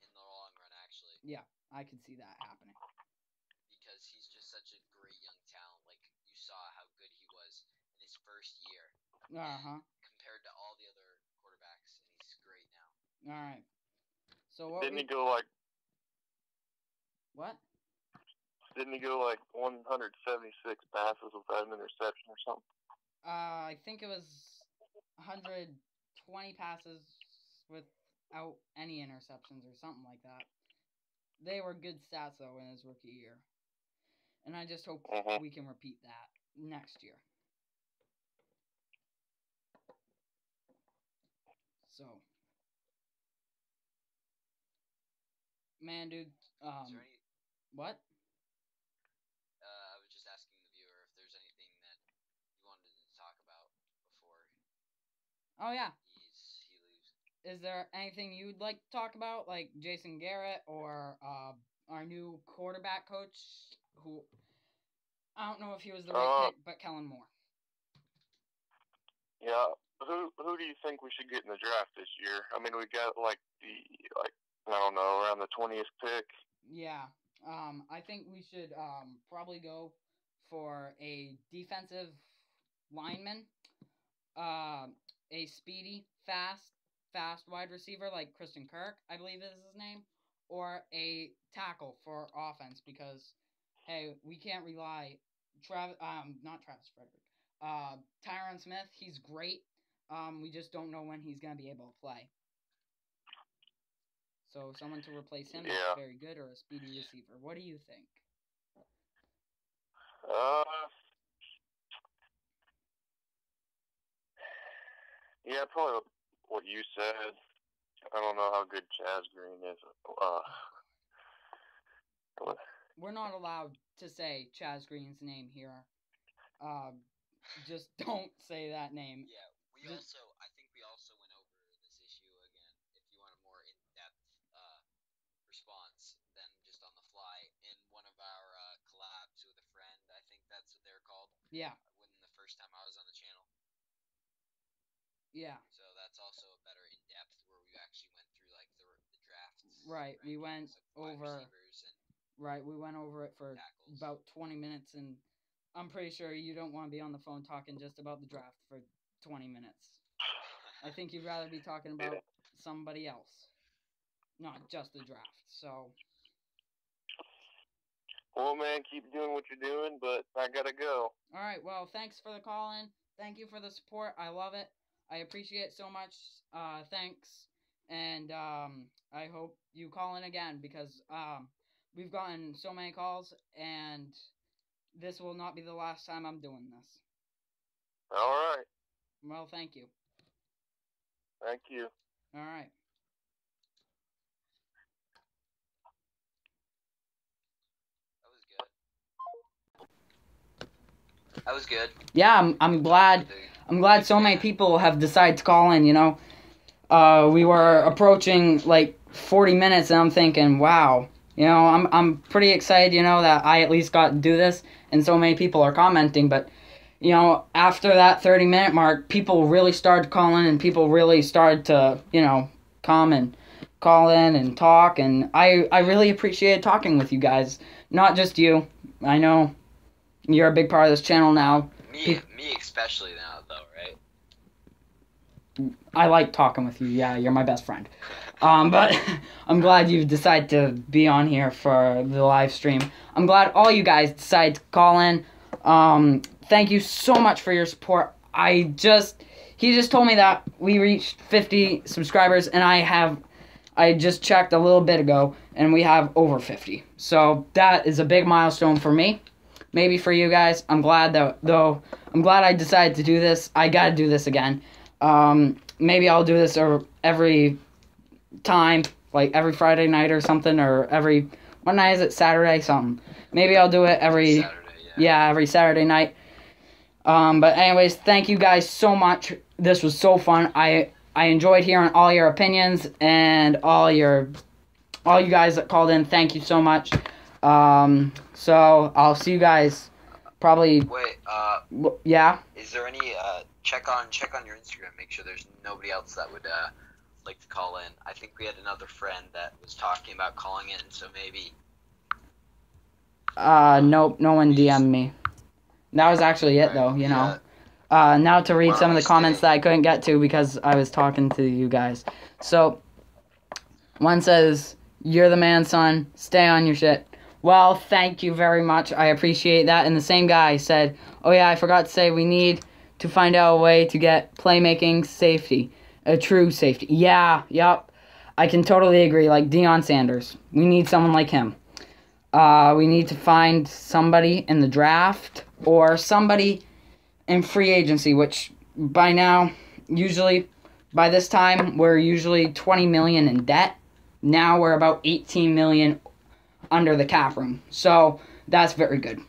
in the long run, actually. Yeah, I could see that happening. Because he's just such a great young talent. Like, you saw how good he was in his first year. Compared to all the other quarterbacks, and he's great now. All right. So Didn't he go like... What? Didn't he go like 176 passes without an interception or something? I think it was 120 passes without any interceptions or something like that. They were good stats, though, in his rookie year. And I just hope we can repeat that next year. So, man, dude, what? I was just asking the viewer if there's anything that you wanted to talk about before. Oh yeah. He leaves. Is there anything you'd like to talk about, like Jason Garrett or our new quarterback coach, who I don't know if he was the right pick, but Kellen Moore? Yeah. Who do you think we should get in the draft this year? I mean, we got I don't know, around the 20th pick. Yeah. I think we should probably go for a defensive lineman, a speedy, fast wide receiver like Christian Kirk, I believe is his name, or a tackle for offense because, hey, we can't rely. Not Travis Frederick. Tyron Smith, he's great. We just don't know when he's gonna be able to play. So someone to replace him is very good, or a speedy receiver. What do you think? Yeah, probably what you said. I don't know how good Chaz Green is. We're not allowed to say Chaz Green's name here. Just don't say that name. Yeah, I think we also went over this issue again. If you want a more in-depth response than just on the fly, in one of our collabs with a friend, I think that's what they're called. Yeah. When the first time I was on the channel. Yeah. So that's also a better in-depth where we actually went through like the drafts. Right. We went over. Right. We went over it for tackles. About 20 minutes, and I'm pretty sure you don't want to be on the phone talking just about the draft for 20 minutes. I think you'd rather be talking about somebody else, not just the draft. So. Well, man, keep doing what you're doing, but I gotta go. All right. Well, thanks for the call in. Thank you for the support. I love it. I appreciate it so much. Thanks. And I hope you call in again because we've gotten so many calls, and this will not be the last time I'm doing this. All right. Well, thank you. Thank you. All right. That was good. Yeah, I'm glad. I'm glad so many people have decided to call in. You know, we were approaching like 40 minutes, and I'm thinking, wow. You know, I'm pretty excited. You know that I at least got to do this, and so many people are commenting. But you know, after that 30-minute mark, people really started calling, and people really started to come and call in and talk. And I really appreciated talking with you guys. Not just you. I know. You're a big part of this channel now. Me especially now, though, right? I like talking with you. Yeah, you're my best friend. But I'm glad you decided to be on here for the live stream. I'm glad all you guys decided to call in. Thank you so much for your support. He just told me that we reached 50 subscribers, and I just checked a little bit ago, and we have over 50. So that is a big milestone for me. Maybe for you guys. I'm glad I'm glad I decided to do this. I gotta do this again. Maybe I'll do this every time, like every Friday night or something, or what night is it? Saturday something. Maybe I'll do it every Saturday, every Saturday night. But anyways, thank you guys so much. This was so fun. I enjoyed hearing all your opinions and all you guys that called in. Thank you so much. So I'll see you guys probably. Wait, yeah? Is there any, check on your Instagram, make sure there's nobody else that would, like to call in. I think we had another friend that was talking about calling in, so maybe. Nope, no one DM'd me. That was actually it, though, you know. Now to read some of the comments that I couldn't get to because I was talking to you guys. So, one says, "You're the man, son. Stay on your shit." Well, thank you very much. I appreciate that. And the same guy said, "Oh yeah, I forgot to say we need to find out a way to get playmaking safety. A true safety." Yeah, yep. I can totally agree. Like Deion Sanders. We need someone like him. We need to find somebody in the draft or somebody in free agency, which by now, usually, by this time, we're usually $20 million in debt. Now we're about $18 million under the cap room. So that's very good.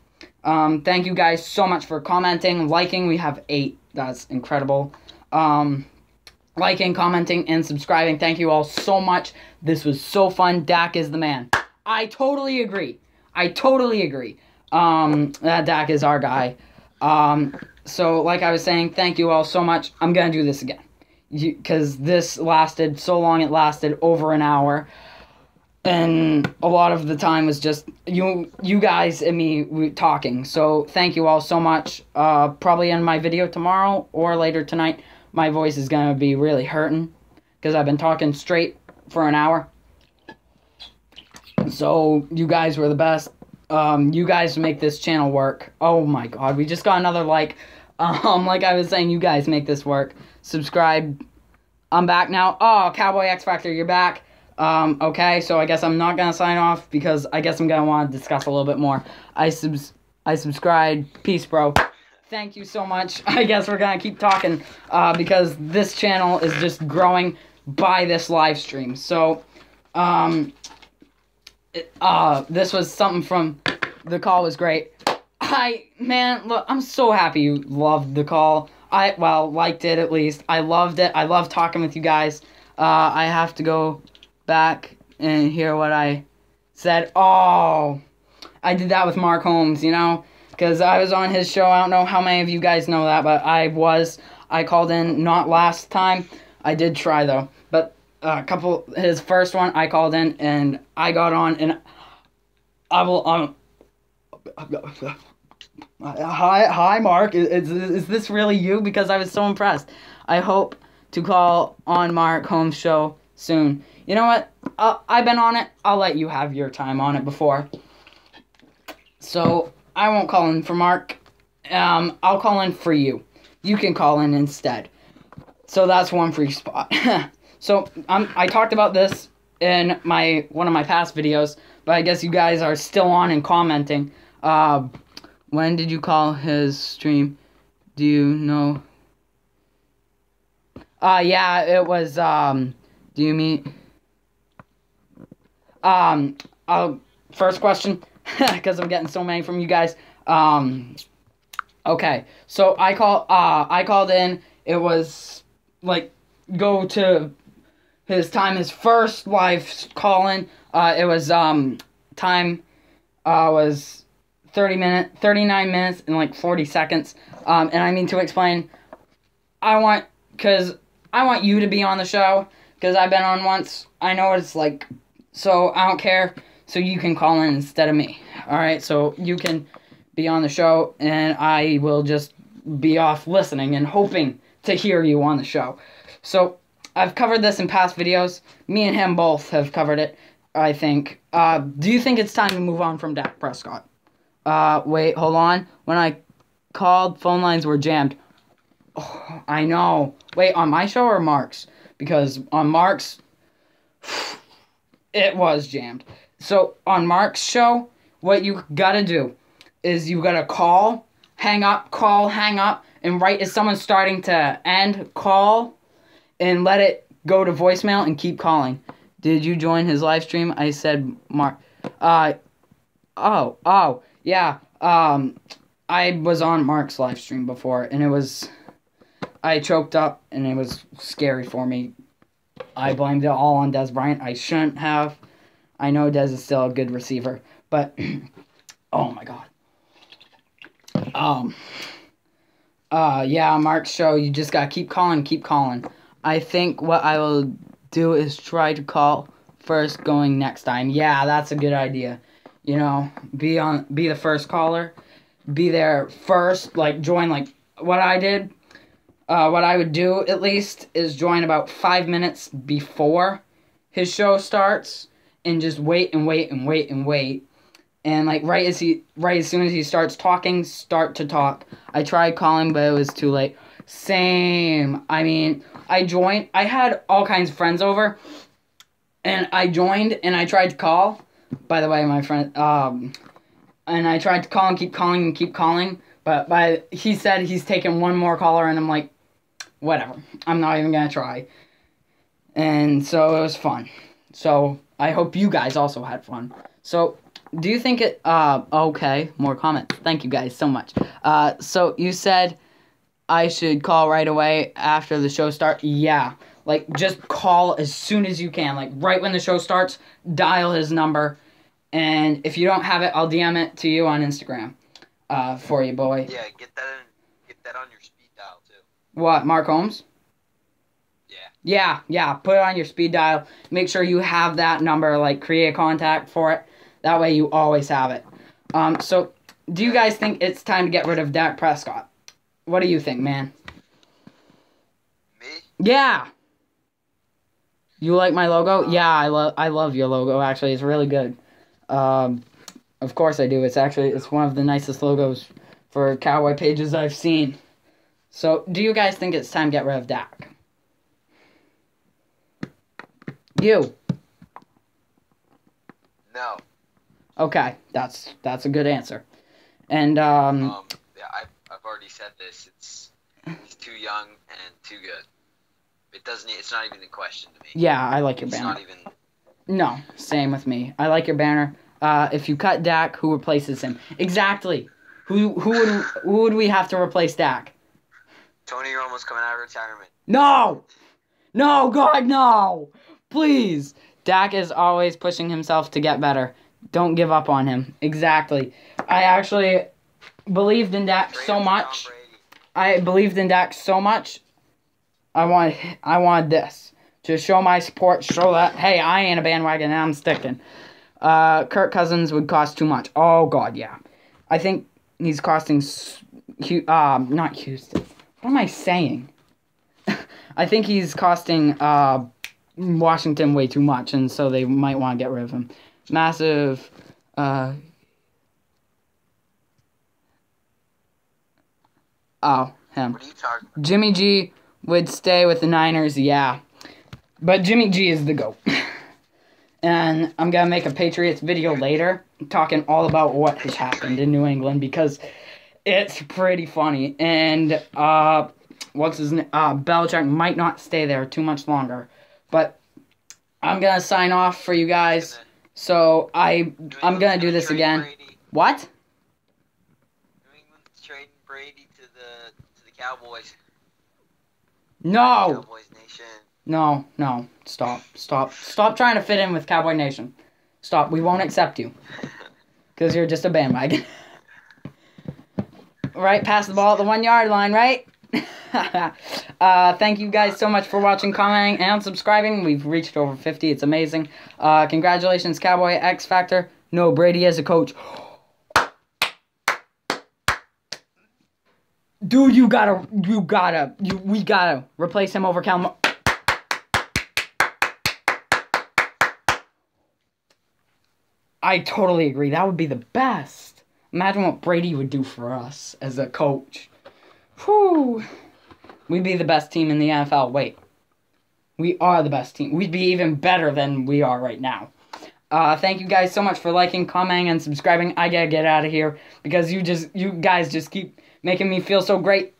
Thank you guys so much for commenting, liking. We have 8. That's incredible. Liking, commenting, and subscribing. Thank you all so much. This was so fun. Dak is the man. I totally agree. That Dak is our guy. So like I was saying, thank you all so much. I'm going to do this again. Because this lasted so long. It lasted over an hour. And a lot of the time was just you guys and me talking. So thank you all so much. Probably in my video tomorrow or later tonight, my voice is going to be really hurting because I've been talking straight for an hour. So you guys were the best. You guys make this channel work. Oh my god, we just got another like. Like I was saying, you guys make this work. Subscribe. I'm back now. Oh, Cowboy X Factor, you're back. Okay, so I guess I'm not gonna sign off because I guess I'm gonna want to discuss a little bit more. I subscribed. Peace, bro. Thank you so much. I guess we're gonna keep talking because this channel is just growing by this live stream. So, this was something from the call was great. Man, look, I'm so happy you loved the call. Liked it at least. I loved it. I love talking with you guys. I have to go back and hear what I said. Oh, I did that with Mark Holmes, you know, because I was on his show. I don't know how many of you guys know that, but I called in, not last time. I did try, though. But his first one, I called in, and I got on, and I will, hi, Mark. Is this really you? Because I was so impressed. I hope to call on Mark Holmes' show soon. You know what? I've been on it. I'll let you have your time on it before. So, I won't call in for Mark. I'll call in for you. You can call in instead. So, that's one free spot. So, I talked about this in one of my past videos, but I guess you guys are still on and commenting. When did you call his stream? Do you know? Yeah, it was, do you mean? First question, because I'm getting so many from you guys. Okay, so I called in. It was, like, go to his first live call-in. It was, time, was 39 minutes and, like, 40 seconds. And I mean to explain, I want you to be on the show, because I've been on once. I know what it's like, so I don't care. So you can call in instead of me. Alright, so you can be on the show, and I will just be off listening and hoping to hear you on the show. So, I've covered this in past videos. Me and him both have covered it, I think. Do you think it's time to move on from Dak Prescott? Wait, hold on. When I called, phone lines were jammed. Oh, I know. Wait, on my show or Mark's? Because on Mark's, it was jammed. So, on Mark's show, what you gotta do is you gotta call, hang up, and right as someone's starting to end, call, and let it go to voicemail and keep calling. Did you join his live stream? I said, Mark. Yeah. I was on Mark's live stream before, and I choked up, and it was scary for me. I blamed it all on Dez Bryant. I shouldn't have. I know Dez is still a good receiver, but, oh my god. Yeah, Mark's show, you just gotta keep calling. I think what I will do is try to call first going next time. Yeah, that's a good idea. You know, be the first caller. Be there first, like, join, like, what I did. What I would do, at least, is join about 5 minutes before his show starts, and just wait. And, like, right as soon as he starts talking, start to talk. I tried calling, but it was too late. Same. I mean, I had all kinds of friends over, and I joined, and I tried to call. By the way, my friend, and I tried to call and keep calling, but he said he's taking one more caller, and I'm like, whatever. I'm not even gonna try. And so it was fun. So I hope you guys also had fun. So, do you think okay, more comments. Thank you guys so much. So you said I should call right away after the show starts? Yeah. Like, just call as soon as you can. Like, right when the show starts, dial his number. And if you don't have it, I'll DM it to you on Instagram for you, boy. Yeah, get that on your speed dial, too. What, Mark Holmes? Yeah, put it on your speed dial. Make sure you have that number, like, create a contact for it. That way you always have it. So, do you guys think it's time to get rid of Dak Prescott? What do you think, man? Me? Yeah. You like my logo? Yeah, I love your logo, actually. It's really good. Of course I do. It's one of the nicest logos for Cowboy pages I've seen. So, do you guys think it's time to get rid of Dak? You. No. Okay, that's a good answer. And Yeah, I've already said this. He's too young and too good. It's not even in question to me. yeah, I like your banner. It's not even. No, same with me. I like your banner. If you cut Dak, who replaces him? Exactly. Who would we have to replace Dak? Tony Romo's coming out of retirement. No! No, God, no! Please! Dak is always pushing himself to get better. Don't give up on him. Exactly. I actually believed in Dak so much. I believed in Dak so much. I wanted this. To show my support, show that, hey, I ain't a bandwagon and I'm sticking. Kirk Cousins would cost too much. Oh, God, yeah. I think he's costing, not Houston. What am I saying? I think he's costing Washington way too much, and so they might want to get rid of him. Massive. Oh, him. What are you talking about? Jimmy G would stay with the Niners, yeah. But Jimmy G is the GOAT. And I'm going to make a Patriots video later talking all about what has happened in New England because it's pretty funny. And, what's his name? Belichick might not stay there too much longer. But I'm going to sign off for you guys. So I'm going to do this again. Brady. What? New England's trading Brady to the Cowboys. No. Cowboys Nation. No. Stop trying to fit in with Cowboy Nation. Stop. We won't accept you. Because you're just a bandwagon. Right, pass the ball at the 1 yard line, right? Thank you guys so much for watching, commenting, and subscribing. We've reached over 50. It's amazing. Congratulations, Cowboy X Factor. No, Brady as a coach. Dude, we gotta replace him over Cal. I totally agree. That would be the best. Imagine what Brady would do for us as a coach. Whew. We'd be the best team in the NFL. Wait. We are the best team. We'd be even better than we are right now. Thank you guys so much for liking, commenting, and subscribing. I gotta get out of here because you guys just keep making me feel so great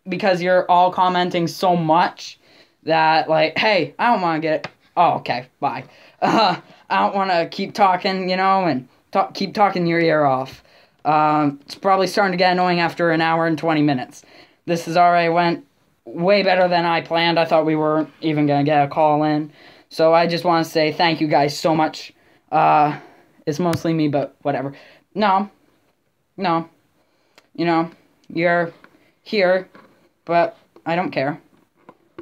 because you're all commenting so much that, like, hey, I don't want to get it. Oh, okay, bye. I don't want to keep talking, and keep talking your ear off. It's probably starting to get annoying after an hour and 20 minutes. This has already went way better than I planned. I thought we weren't even going to get a call in. So I just want to say thank you guys so much. It's mostly me, but whatever. No. You're here, but I don't care.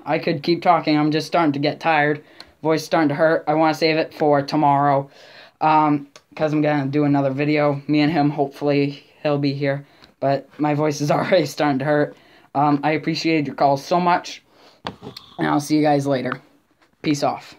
I could keep talking. I'm just starting to get tired. Voice starting to hurt. I want to save it for tomorrow. Because I'm going to do another video. Me and him, hopefully, he'll be here. But my voice is already starting to hurt. I appreciate your calls so much. And I'll see you guys later. Peace off.